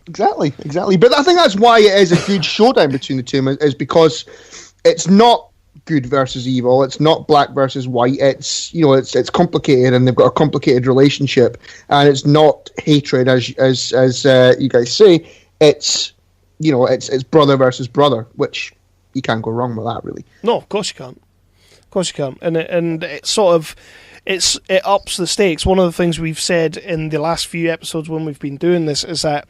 Exactly. But I think that's why it is a good showdown between the two, is because it's not good versus evil. It's not black versus white. It's it's complicated, and they've got a complicated relationship, and it's not hatred as you guys say. It's it's brother versus brother, which you can't go wrong with that, really. No, of course you can't. And it sort of it ups the stakes. One of the things we've said in the last few episodes when we've been doing this is that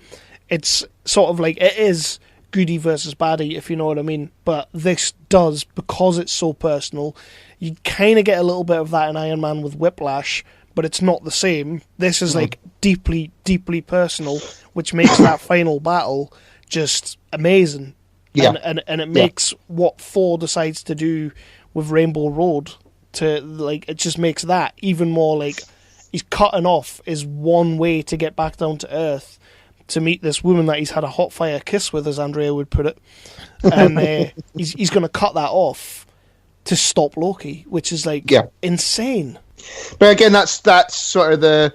it's sort of like it is goodie versus baddie, if you know what I mean. But this does, because it's so personal, you kind of get a little bit of that in Iron Man with Whiplash, but it's not the same. This is like deeply, deeply personal, which makes that final battle just amazing. Yeah. And it makes what Thor decides to do with Rainbow Road it just makes that even more like he's cutting off is one way to get back down to Earth to meet this woman that he's had a hot fire kiss with, as Andrea would put it, and he's going to cut that off to stop Loki, which is insane. But again, that's sort of the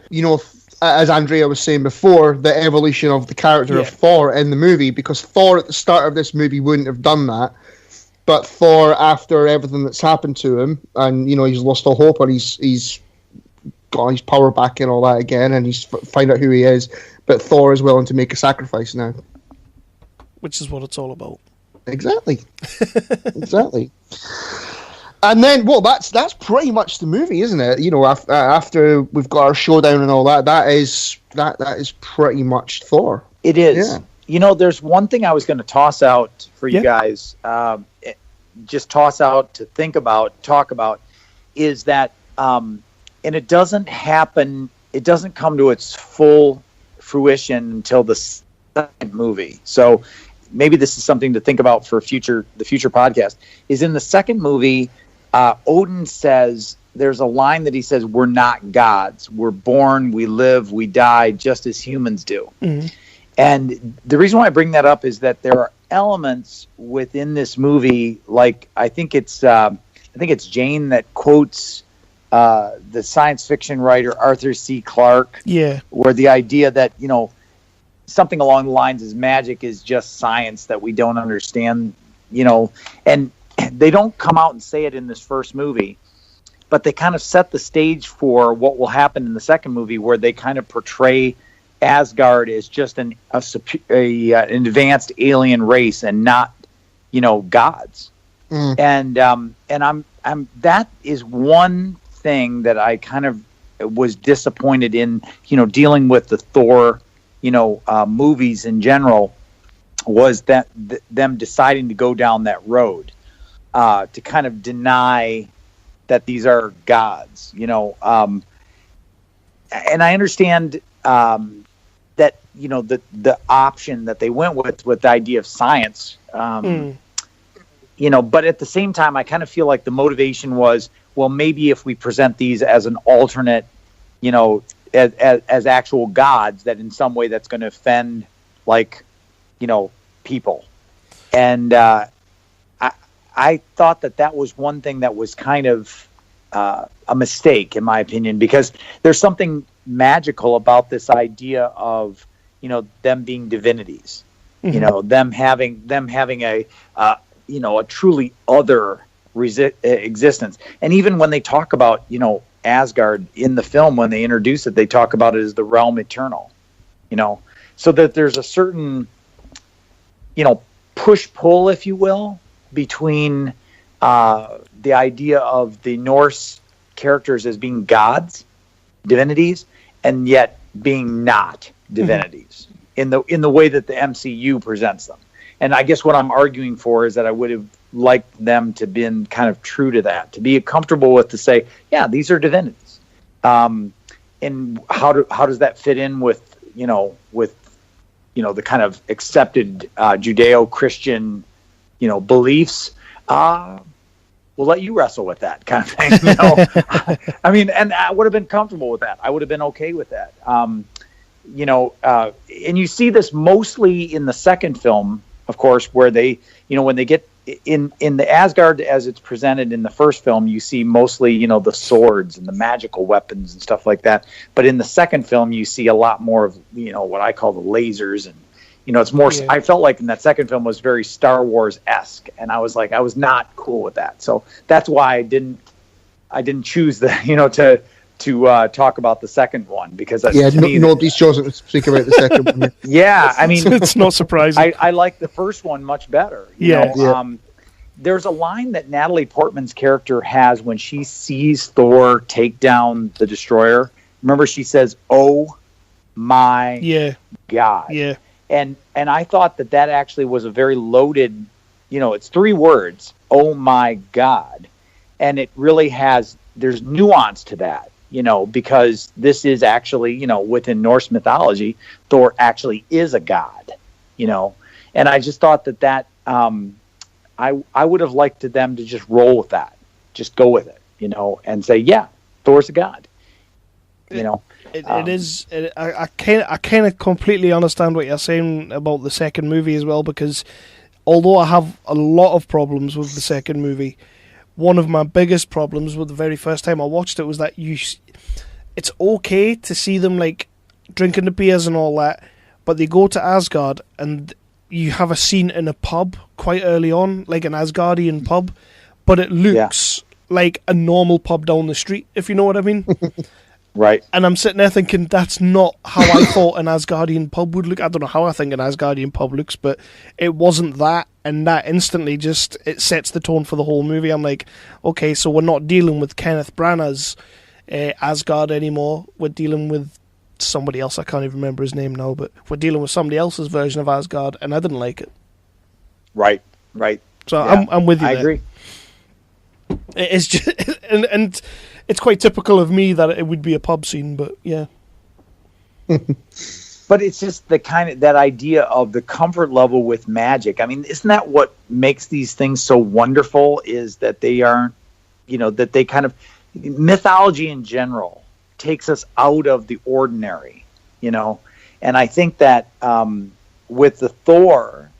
as Andrea was saying before, the evolution of the character of Thor in the movie, because Thor at the start of this movie wouldn't have done that, but Thor, after everything that's happened to him, and he's lost all hope, and he's got his power back and all that again, and he's find out who he is. But Thor is willing to make a sacrifice now, which is what it's all about. Exactly. And then, well, that's pretty much the movie, isn't it? After we've got our showdown and all that, that is pretty much Thor. It is. Yeah. There's one thing I was going to toss out for you guys, just toss out to think about, talk about, is that, and it doesn't happen. It doesn't come to its full fruition until the second movie. So maybe this is something to think about for the future podcast. Is in the second movie, Odin says, there's a line that he says, "We're not gods. We're born, we live, we die, just as humans do." Mm-hmm. And the reason why I bring that up is that there are elements within this movie, like I think it's Jane that quotes the science fiction writer Arthur C. Clarke. Yeah. Where the idea that, something along the lines is magic is just science that we don't understand, and they don't come out and say it in this first movie, but they kind of set the stage for what will happen in the second movie, where they kind of portray Asgard as just an advanced alien race and not, gods. And I'm that is one thing that I kind of was disappointed in, dealing with the Thor, movies in general, was that them deciding to go down that road, to kind of deny that these are gods, and I understand that, the option that they went with the idea of science, but at the same time, I kind of feel like the motivation was, well, maybe if we present these as an alternate, as actual gods, that in some way that's going to offend, people. And I thought that was one thing that was kind of a mistake, in my opinion, because there's something magical about this idea of, them being divinities, them having a truly other existence. And even when they talk about, Asgard in the film, when they introduce it, they talk about it as the realm eternal, so that there's a certain, push-pull, if you will, between the idea of the Norse characters as being gods, divinities, and yet being not divinities in the way that the MCU presents them. And I guess what I'm arguing for is that I would have liked them to been kind of true to that, to be comfortable with, to say, yeah, these are divinities. And how does that fit in with the kind of accepted Judeo-Christian, beliefs? We'll let you wrestle with that kind of thing. I mean, and I would have been comfortable with that. I would have been okay with that. And you see this mostly in the second film, of course, where they, when they get in the Asgard as it's presented in the first film, you see mostly, the swords and the magical weapons and stuff like that. But in the second film, you see a lot more of, what I call the lasers, and, it's more, I felt like in that second film was very Star Wars-esque, and I was not cool with that. So that's why I didn't choose to talk about the second one, because nobody's chosen to speak about the second one. Yeah, I mean, it's not surprising. I like the first one much better. There's a line that Natalie Portman's character has when she sees Thor take down the destroyer. Remember, she says, "Oh my God!" Yeah, and I thought that actually was a very loaded. It's 3 words. "Oh my God," and it really has. There's nuance to that. Because this is actually, within Norse mythology, Thor actually is a god, and I just thought that I would have liked them to just roll with that, just go with it, and say, yeah, Thor's a god, It is. I kind of completely understand what you're saying about the second movie as well, because although I have a lot of problems with the second movie, one of my biggest problems with the very first time I watched it was that it's okay to see them drinking the beers and all that, but they go to Asgard and you have a scene in a pub quite early on, like an Asgardian pub, but it looks like a normal pub down the street, if you know what I mean. Right. And I'm sitting there thinking, that's not how I thought an Asgardian pub would look. I don't know how I think an Asgardian pub looks, but it wasn't that, and that instantly it sets the tone for the whole movie. I'm like, okay, so we're not dealing with Kenneth Branagh's Asgard anymore. We're dealing with somebody else. I can't even remember his name now, but we're dealing with somebody else's version of Asgard, and I didn't like it. Right. So yeah, I'm with you. I agree. It's just, and it's quite typical of me that it would be a pub scene, but yeah. But it's just that idea of the comfort level with magic. I mean, isn't that what makes these things so wonderful, is that they aren't, that they kind of, mythology in general takes us out of the ordinary, and I think that with the Thor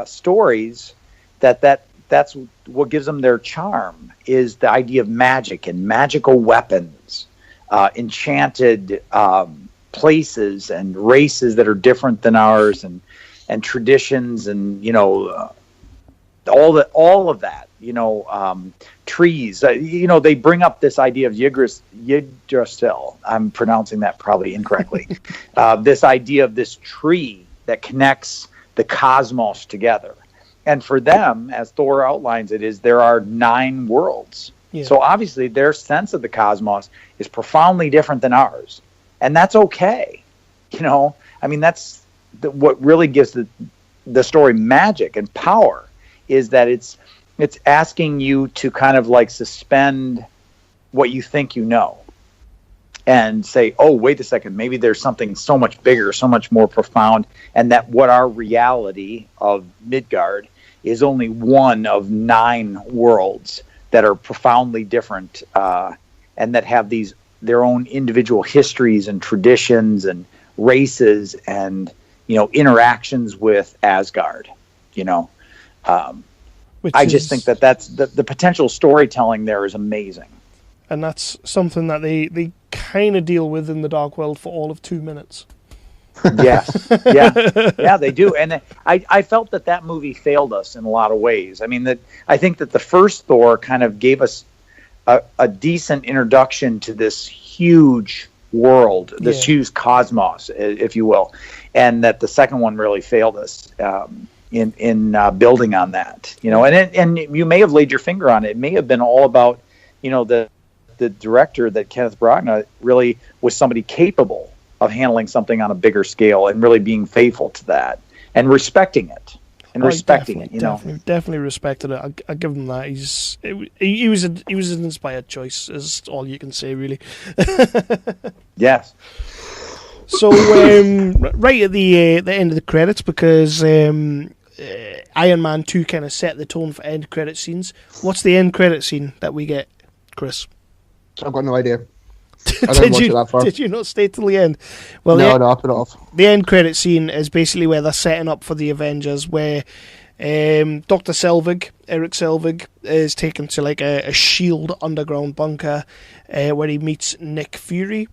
stories, that that's what gives them their charm, is the idea of magic and magical weapons, enchanted places and races that are different than ours, and traditions, and all of that. Trees. They bring up this idea of Yggdrasil. I'm pronouncing that probably incorrectly. This idea of this tree that connects the cosmos together. And for them, as Thor outlines it, is there are 9 worlds. Yeah. So obviously their sense of the cosmos is profoundly different than ours. And that's okay. That's what really gives the story magic and power, is that it's asking you to kind of like suspend what you think and say, oh, wait a second, maybe there's something so much bigger, so much more profound, and that what our reality of Midgard is only one of 9 worlds that are profoundly different, and that have their own individual histories and traditions and races and interactions with Asgard. I just think that's the potential storytelling there is amazing. And that's something that they kind of deal with in the Dark World for all of 2 minutes. Yes. Yeah, they do. And I felt that movie failed us in a lot of ways. I think that the first Thor kind of gave us a decent introduction to this huge world, this huge cosmos, if you will. And that the second one really failed us in building on that. And you may have laid your finger on it. It may have been all about, the director, that Kenneth Branagh really was somebody capable of handling something on a bigger scale and really being faithful to that and respecting it. Definitely respected it. I give him that. He was an inspired choice, is all you can say, really. Yes. So right at the end of the credits, because Iron Man 2 kind of set the tone for end credit scenes. What's the end credit scene that we get, Chris? I've got no idea. I didn't watch it that far. Did you not stay till the end? Well, no, I put it off. The end credit scene is basically where they're setting up for the Avengers, where Dr. Selvig, Eric Selvig, is taken to like a S.H.I.E.L.D. underground bunker where he meets Nick Fury,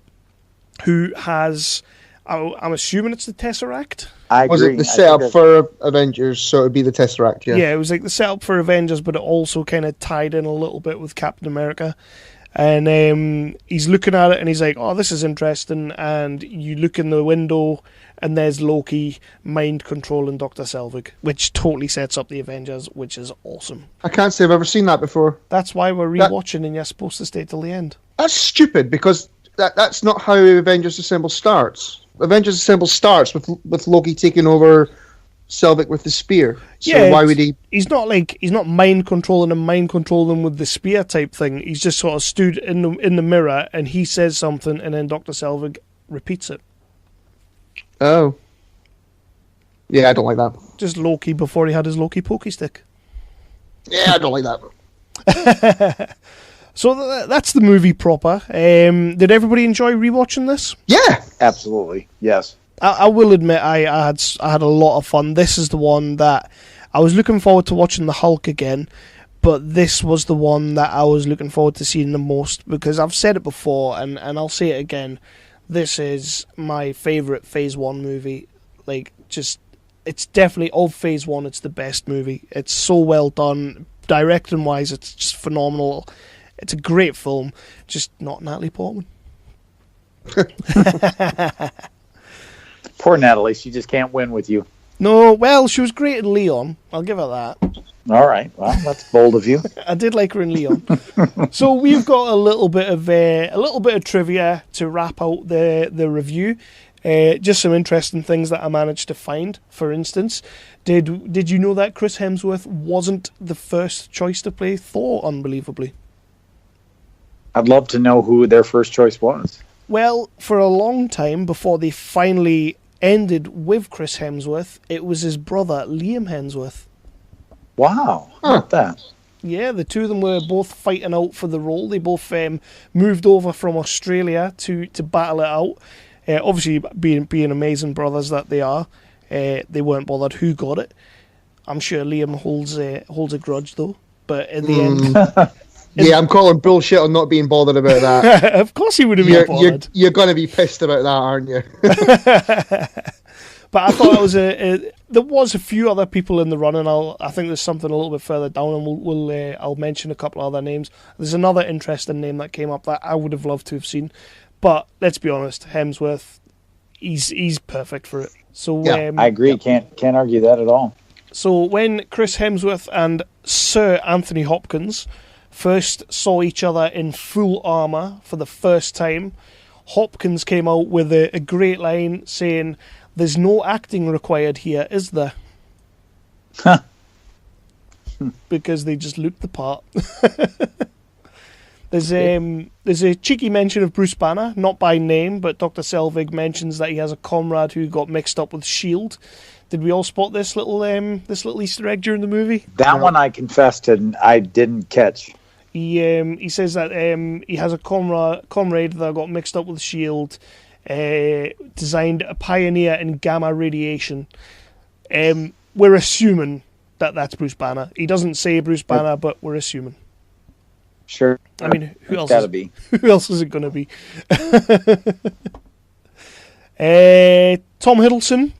who has, I'm assuming it's the Tesseract? I agree. Was it the setup for Avengers, so it would be the Tesseract, yeah? Yeah, it was like the setup for Avengers, but it also kind of tied in a little bit with Captain America. And he's looking at it and he's like, oh, this is interesting. And you look in the window and there's Loki mind controlling Dr. Selvig, which totally sets up the Avengers, which is awesome. I can't say I've ever seen that before. That's why we're rewatching and you're supposed to stay till the end. That's stupid, because that's not how Avengers Assemble starts. Avengers Assemble starts with Loki taking over Selvig with the spear. So why would he? He's not mind controlling with the spear type thing. He's just sort of stood in the mirror and he says something and then Dr. Selvig repeats it. Oh. Yeah, I don't like that. Just Loki before he had his Loki pokey stick. Yeah, I don't like that. So that's the movie proper. Did everybody enjoy rewatching this? Yeah, absolutely. Yes. I will admit I had a lot of fun. This is the one that I was looking forward to watching the Hulk again, but this was the one that I was looking forward to seeing the most, because I've said it before and I'll say it again. This is my favourite Phase 1 movie. It's definitely, of Phase 1, it's the best movie. It's so well done. Directing wise, it's just phenomenal. It's a great film, just not Natalie Portman. Poor Natalie, she just can't win with you. No, well, she was great in Leon. I'll give her that. All right, well, that's bold of you. I did like her in Leon. So we've got a little bit of trivia to wrap out the review. Just some interesting things that I managed to find. For instance, did you know that Chris Hemsworth wasn't the first choice to play Thor? Unbelievably. I'd love to know who their first choice was. Well, for a long time before they finally ended with Chris Hemsworth, it was his brother Liam Hemsworth. Wow, not that. Yeah, the two of them were both fighting out for the role. They both moved over from Australia to battle it out. Obviously, being amazing brothers that they are, they weren't bothered who got it. I'm sure Liam holds a grudge though. But in the end, yeah, I'm calling bullshit on not being bothered about that. of course he would have been bothered. You're going to be pissed about that, aren't you? But I thought it was there was a few other people in the run, and I think there's something a little bit further down, and I'll mention a couple of other names. There's another interesting name that came up that I would have loved to have seen, but let's be honest, Hemsworth, he's perfect for it. So yeah, I agree. Can't argue that at all. So when Chris Hemsworth and Sir Anthony Hopkins first saw each other in full armour for the first time, Hopkins came out with a great line saying, "There's no acting required here, is there?" Because they just looked the part. There's a cheeky mention of Bruce Banner, not by name, but Dr. Selvig mentions that he has a comrade who got mixed up with S.H.I.E.L.D. Did we all spot this little Easter egg during the movie? That one I confessed I didn't catch. He says that he has a comrade that got mixed up with S.H.I.E.L.D., designed a pioneer in gamma radiation. We're assuming that that's Bruce Banner. He doesn't say Bruce Banner, but we're assuming. Sure. I mean, who else? Gotta be. Who else is it going to be? Tom Hiddleston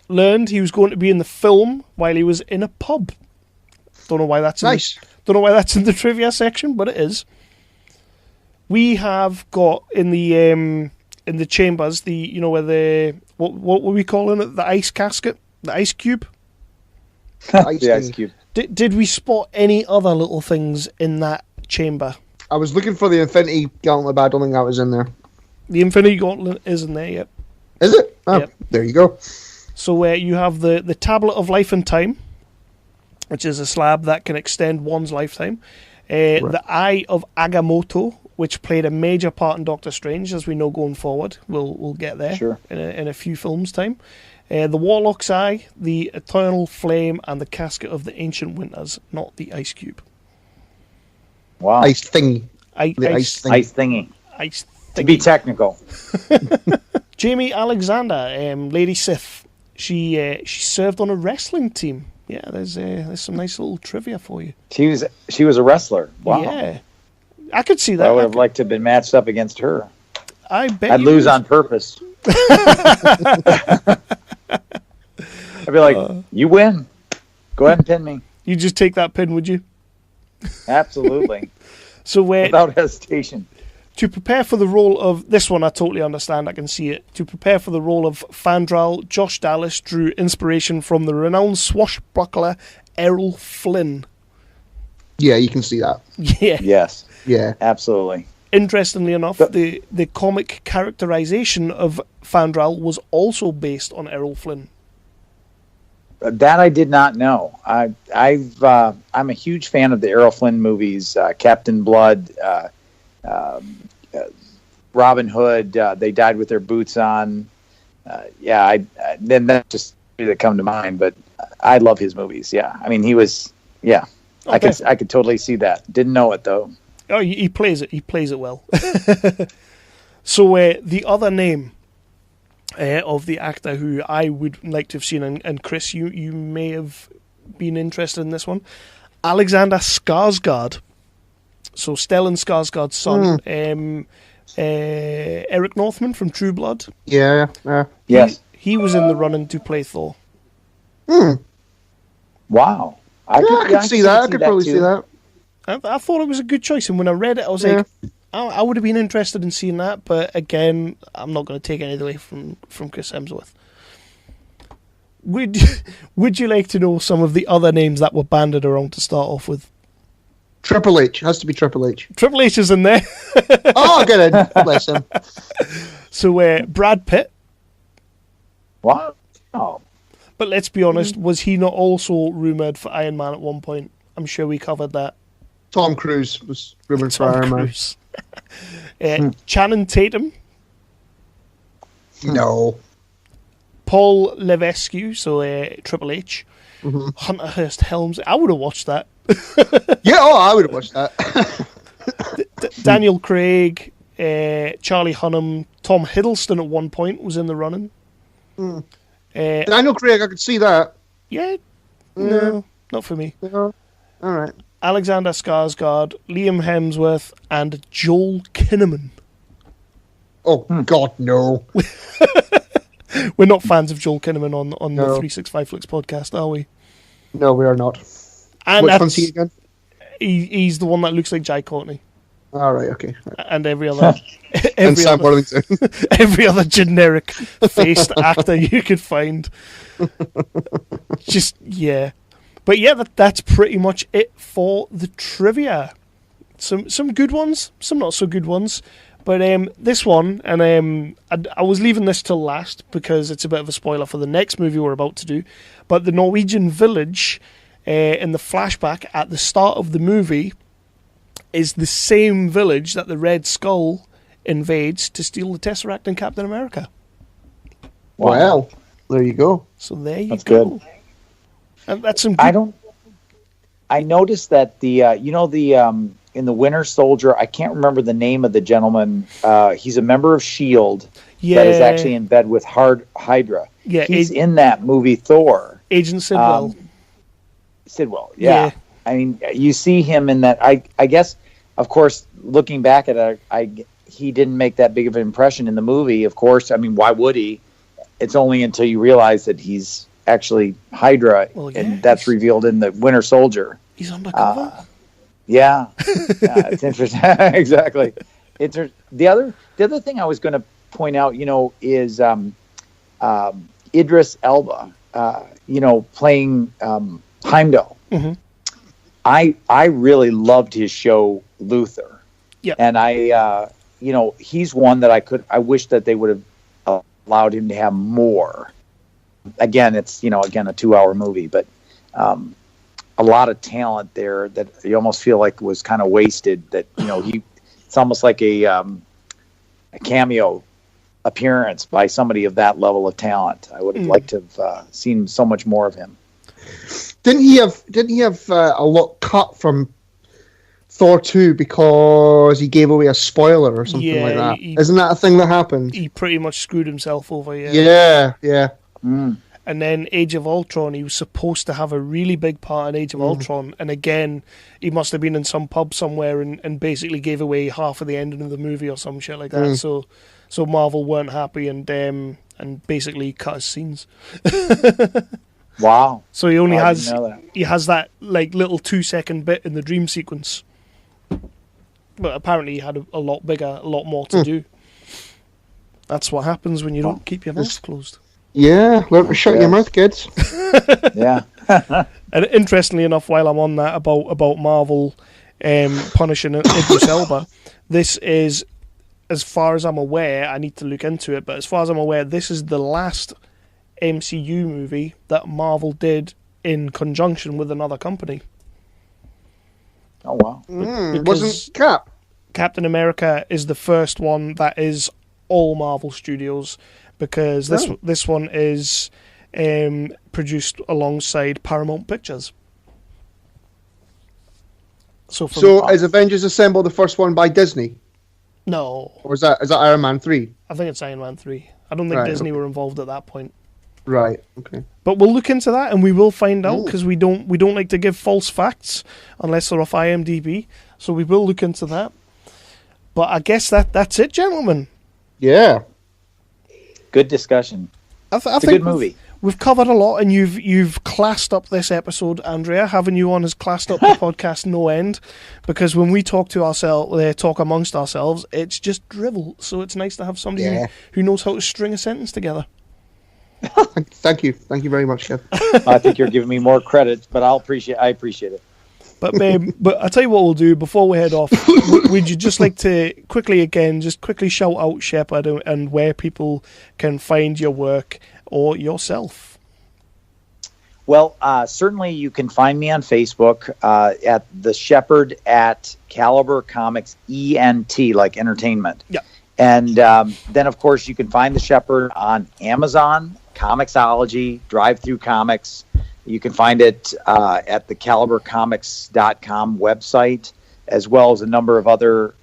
learned he was going to be in the film while he was in a pub. Don't know why that's nice. Don't know why that's in the trivia section, but it is. We have got in the chambers where the what were we calling it? The ice casket, the ice cube. The ice cube. Did we spot any other little things in that chamber? I was looking for the Infinity Gauntlet, but I don't think that was in there. The Infinity Gauntlet is in there, yep. Is it? Oh, yep. There you go. So you have the Tablet of Life and Time, which is a slab that can extend one's lifetime. Right. The Eye of Agamotto, which played a major part in Doctor Strange, as we know going forward. We'll get there sure. in a few films' time. The Warlock's Eye, the Eternal Flame, and the Casket of the Ancient Winters, not the Ice Cube. Wow. Ice thingy. Ice thingy. Ice thingy. To be technical. Jamie Alexander, Lady Sif, she served on a wrestling team. Yeah, there's some nice little trivia for you. She was a wrestler. Wow. Yeah. I could see that. I would have liked to have been matched up against her. I bet I'd lose on purpose. I'd be like, you win. Go ahead and pin me. You just take that pin, would you? Absolutely. So without hesitation. To prepare for the role of this one, I totally understand. I can see it. To prepare for the role of Fandral, Josh Dallas drew inspiration from the renowned swashbuckler Errol Flynn. Yeah, you can see that. Yeah. Yes. Yeah. Absolutely. Interestingly enough, the comic characterization of Fandral was also based on Errol Flynn. That I did not know. I'm a huge fan of the Errol Flynn movies, Captain Blood, Robin Hood. They died with their boots on. Then that just that come to mind. But I love his movies. Yeah, I mean he was. Yeah, okay. I could totally see that. Didn't know it though. Oh, he plays it. He plays it well. So the other name of the actor who I would like to have seen, and Chris, you may have been interested in this one, Alexander Skarsgård. So Stellan Skarsgård's son, Eric Northman from True Blood. Yeah. Yes. He was in the running to play Thor. Wow. I could see that. I could probably see that. I thought it was a good choice, and when I read it, I was like, I would have been interested in seeing that, but again, I'm not going to take anything away from Chris Hemsworth. Would you like to know some of the other names that were banded around to start off with? Triple H. Has to be Triple H. Triple H is in there. Oh, good. Bless him. So, Brad Pitt. Wow. Oh. But let's be honest, was he not also rumoured for Iron Man at one point? I'm sure we covered that. Tom Cruise was rumoured for Iron Man. Channing Tatum. No. Paul Levesque, so Triple H. Mm-hmm. Hunter Hearst Helms. I would have watched that. Yeah, I would have watched that. Daniel Craig, Charlie Hunnam, Tom Hiddleston at one point was in the running. Daniel Craig, I could see that. Yeah, No, not for me. No. All right. Alexander Skarsgård, Liam Hemsworth, and Joel Kinnaman. Oh, God, no. We're not fans of Joel Kinnaman on the No. 365 Flicks podcast, are we? No, we are not. And Which one's he again? He's the one that looks like Jai Courtney. All right, okay. And every other... And Sam Worthington. every other generic faced actor you could find. Just, yeah. But yeah, that's pretty much it for the trivia. Some good ones, some not so good ones. But this one, and I was leaving this till last because it's a bit of a spoiler for the next movie we're about to do. But the Norwegian village in the flashback at the start of the movie is the same village that the Red Skull invades to steal the Tesseract in Captain America. Wow. Well, there you go. So there you That's go. good. And that's some good... I noticed that in the Winter Soldier, I can't remember the name of the gentleman. He's a member of S.H.I.E.L.D. that is actually in bed with Hydra. Yeah, he's in that movie Thor. Agent Sidwell. Sidwell, yeah. I mean, you see him in that. I guess, of course, looking back at it, he didn't make that big of an impression in the movie. Of course, I mean, why would he? It's only until you realize that he's actually Hydra, and that's revealed in the Winter Soldier. He's undercover. Yeah, it's interesting. Exactly. The other thing I was going to point out, is Idris Elba, playing Heimdall. Mm-hmm. I really loved his show Luther. Yeah, and he's one that I wish that they would have allowed him to have more. Again, it's a 2-hour movie, but a lot of talent there that you almost feel like was kind of wasted. That it's almost like a cameo appearance by somebody of that level of talent. I would have liked to have seen so much more of him. Didn't he have a lot cut from Thor 2 because he gave away a spoiler or something like that? Isn't that a thing that happened? He pretty much screwed himself over. Yeah. Mm. And then Age of Ultron, he was supposed to have a really big part in Age of Ultron, and again, he must have been in some pub somewhere and basically gave away half of the ending of the movie or some shit like that. So Marvel weren't happy and basically cut his scenes. Wow! So he only has that like little 2-second bit in the dream sequence, but apparently he had a lot more to do. That's what happens when you don't keep your mouth closed. Yeah, learn to shut your mouth, kids. Yeah. And interestingly enough, while I'm on that about Marvel punishing Idris Elba, this is, as far as I'm aware, I need to look into it, but as far as I'm aware, this is the last MCU movie that Marvel did in conjunction with another company. Oh, wow. Wasn't Captain America is the first one that is all Marvel Studios, because this one is produced alongside Paramount Pictures. So is Avengers Assemble the first one by Disney? No. Or is that Iron Man 3? I think it's Iron Man 3. I don't think Disney were involved at that point. Right, okay. But we'll look into that and we will find out, because we don't like to give false facts unless they're off IMDb. So we will look into that. But I guess that's it, gentlemen. Yeah. Good discussion. It's a good movie. We've covered a lot, and you've classed up this episode, Andrea. Having you on has classed up the podcast no end, because when we talk to ourselves, talk amongst ourselves, it's just drivel. So it's nice to have somebody who knows how to string a sentence together. Thank you very much, Kev. I think you're giving me more credit, but I appreciate it. But babe, I'll tell you what we'll do before we head off. Would you just like to quickly shout out Shepard and where people can find your work or yourself? Well, certainly you can find me on Facebook at the Shepard at Caliber Comics ENT, like entertainment. Yeah. And then, of course, you can find the Shepard on Amazon, Comixology, Drive-Thru Comics. You can find it at the calibercomics.com website, as well as a number of other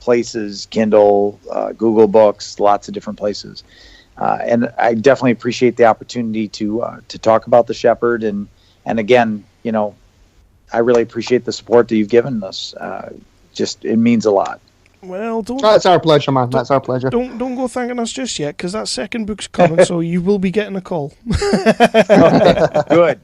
places, Kindle, Google Books, lots of different places. And I definitely appreciate the opportunity to talk about the Shepard and And again, I really appreciate the support that you've given us. It means a lot. Well, that's our pleasure, man. That's our pleasure. Don't go thanking us just yet, because that second book's coming, so you will be getting a call. Good.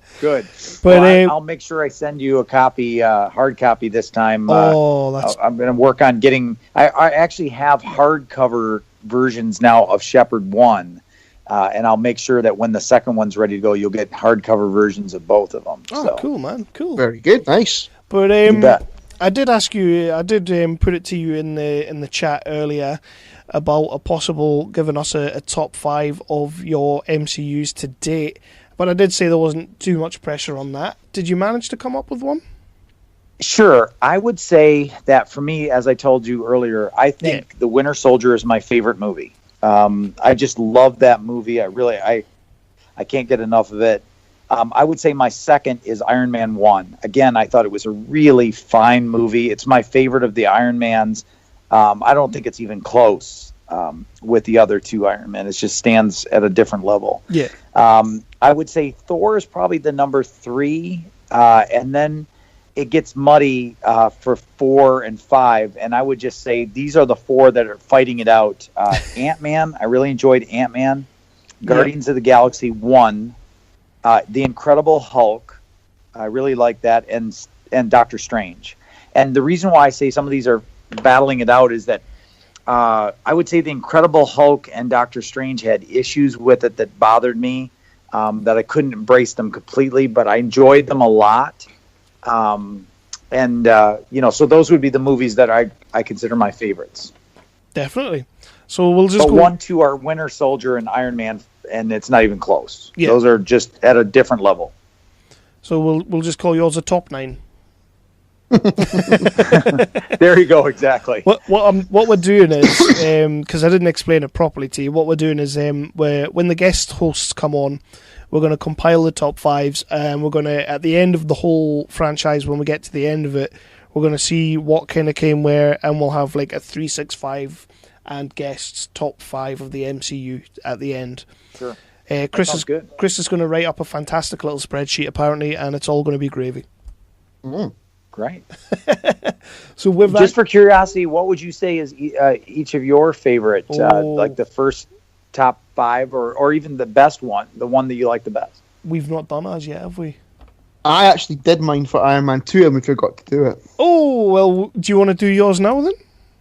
But I'll make sure I send you a copy, hard copy this time. That's. I'm going to work on getting. I actually have hardcover versions now of Shepherd 1, and I'll make sure that when the second one's ready to go, you'll get hardcover versions of both of them. Oh, cool, man. Cool. Very good. Nice. But you bet. I did ask you. I did put it to you in the chat earlier about a possible giving us a top 5 of your MCUs to date. But I did say there wasn't too much pressure on that. Did you manage to come up with one? Sure. I would say that for me, as I told you earlier, I think The Winter Soldier is my favorite movie. I just love that movie. I can't get enough of it. I would say my second is Iron Man 1. Again, I thought it was a really fine movie. It's my favorite of the Iron Mans. I don't think it's even close with the other two Iron Men. It just stands at a different level. Yeah. I would say Thor is probably the number 3, and then it gets muddy for 4 and 5. And I would just say these are the 4 that are fighting it out. Ant-Man, I really enjoyed Ant-Man. Guardians of the Galaxy 1. The Incredible Hulk, I really like that, and Doctor Strange. And the reason why I say some of these are battling it out is that I would say The Incredible Hulk and Doctor Strange had issues with it that bothered me, that I couldn't embrace them completely, but I enjoyed them a lot. So those would be the movies that I consider my favorites. Definitely. So we'll just go 1, 2 are Winter Soldier and Iron Man, and it's not even close. Yeah. Those are just at a different level. So we'll just call yours a top 9. There you go. Exactly. What we're doing is, because I didn't explain it properly to you, what we're doing is when the guest hosts come on, we're going to compile the top 5s, and we're going to, at the end of the whole franchise, when we get to the end of it, we're going to see what kind of came where, and we'll have like a 365 and guests top 5 of the MCU at the end. Sure. Chris is going to write up a fantastic little spreadsheet apparently, and it's all going to be gravy. Great. So with that, just for curiosity, what would you say is each of your favorite, like the first top 5, or even the best one, the one that you like the best? We've not done ours yet, have we? I actually did mine for Iron Man 2 and we forgot to do it. Oh, well, do you want to do yours now then?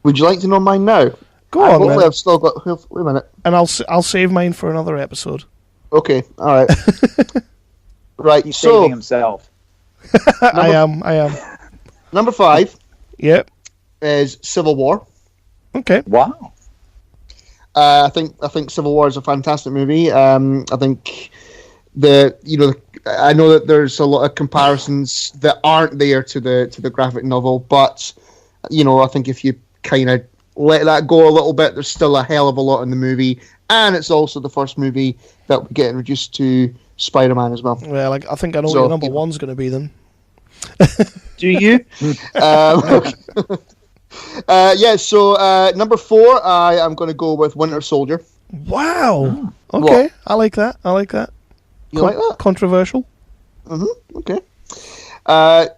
Would you like to know mine now? Go on, hopefully then. I've still got... Wait a minute. And I'll save mine for another episode. Okay, alright. Right, He's saving himself. I am. Number 5 Yep. is Civil War. Okay. Wow. I think Civil War is a fantastic movie. I think I know that there's a lot of comparisons that aren't there to the graphic novel, but I think if you kind of let that go a little bit, there's still a hell of a lot in the movie, and it's also the first movie that we get introduced to Spider-Man as well. Well, I think I know what your number one's going to be then. Do you? Okay. So number 4, I am going to go with Winter Soldier. Wow. Okay, what? I like that. You like that? Controversial. Okay. I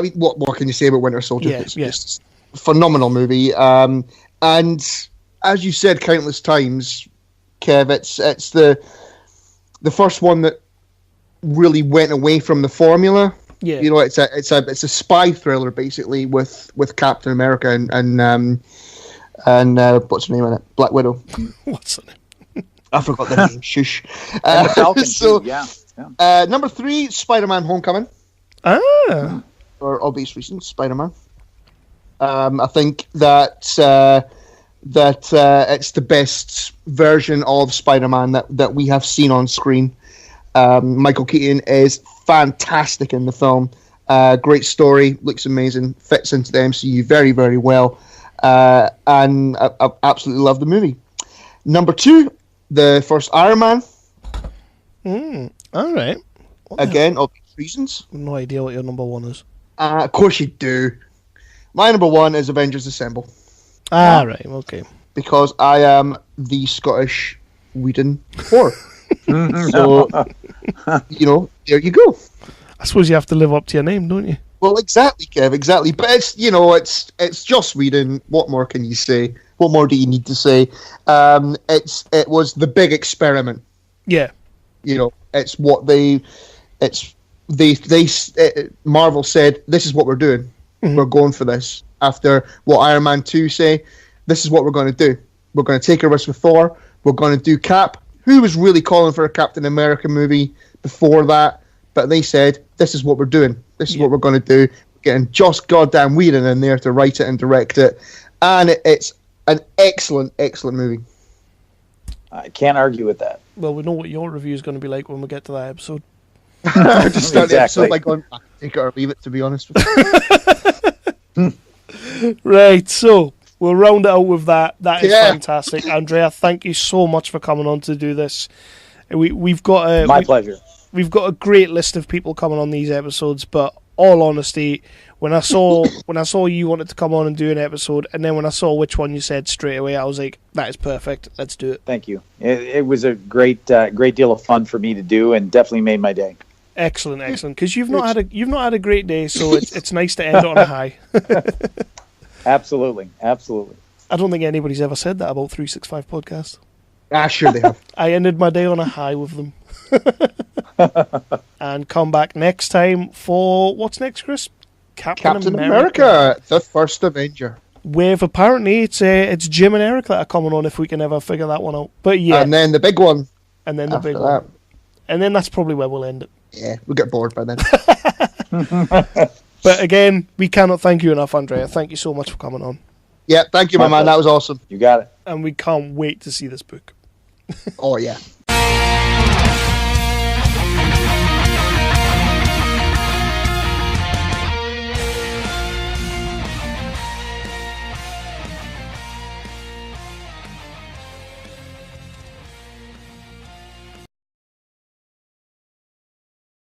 mean, what can you say about Winter Soldier? It's just a phenomenal movie. And as you said countless times, Kev, it's the first one that really went away from the formula. Yeah. It's a spy thriller basically with Captain America and what's her name in it? Black Widow. What's her name? I forgot the name. Shush. And the Falcon too. Yeah. Number 3, Spider-Man: Homecoming. For obvious reasons, Spider-Man. I think that it's the best version of Spider-Man that we have seen on screen. Michael Keaton is fantastic in the film. Great story, looks amazing, fits into the MCU very, very well, and I absolutely love the movie. Number 2, the first Iron Man. All right. Again, obvious reasons. No idea what your number 1 is. Of course you do. My number 1 is Avengers Assemble. Right, okay. Because I am the Scottish Whedon whore. So, there you go. I suppose you have to live up to your name, don't you? Well, exactly, Kev, exactly. But it's Joss Whedon. What more can you say? What more do you need to say? It was the big experiment. Yeah. It's what Marvel said, this is what we're doing. Mm-hmm. We're going for this. After what Iron Man 2 say, this is what we're going to do. We're going to take a risk with Thor. We're going to do Cap, who was really calling for a Captain America movie before that. But they said, this is what we're doing. This is what we're going to do. We're getting Joss goddamn Whedon in there to write it and direct it. And it's an excellent, excellent movie. I can't argue with that. Well, we know what your review is going to be like when we get to that episode. I just started the episode by going, I can take it or leave it, to be honest with you. Right, so we'll round it out with that. That is fantastic. Andrea, thank you so much for coming on to do this. We've got my pleasure. We've got a great list of people coming on these episodes, but all honesty, when I saw you wanted to come on and do an episode, and then when I saw which one you said straight away, I was like, that is perfect. Let's do it. Thank you. It was a great deal of fun for me to do, and definitely made my day. Excellent. Because you've not had a great day, so it's nice to end on a high. Absolutely. I don't think anybody's ever said that about 365 Podcast. Sure they have. I ended my day on a high with them. And come back next time for what's next, Chris? Captain America, the first Avenger. With apparently it's Jim and Eric that are coming on if we can ever figure that one out. But yeah, and then the big one, and then the big one, and then that's probably where we'll end it. Yeah, we'll get bored by then. But again, we cannot thank you enough, Andrea. Thank you so much for coming on. Yeah, thank you, my man. That was awesome. You got it. And we can't wait to see this book. Oh yeah.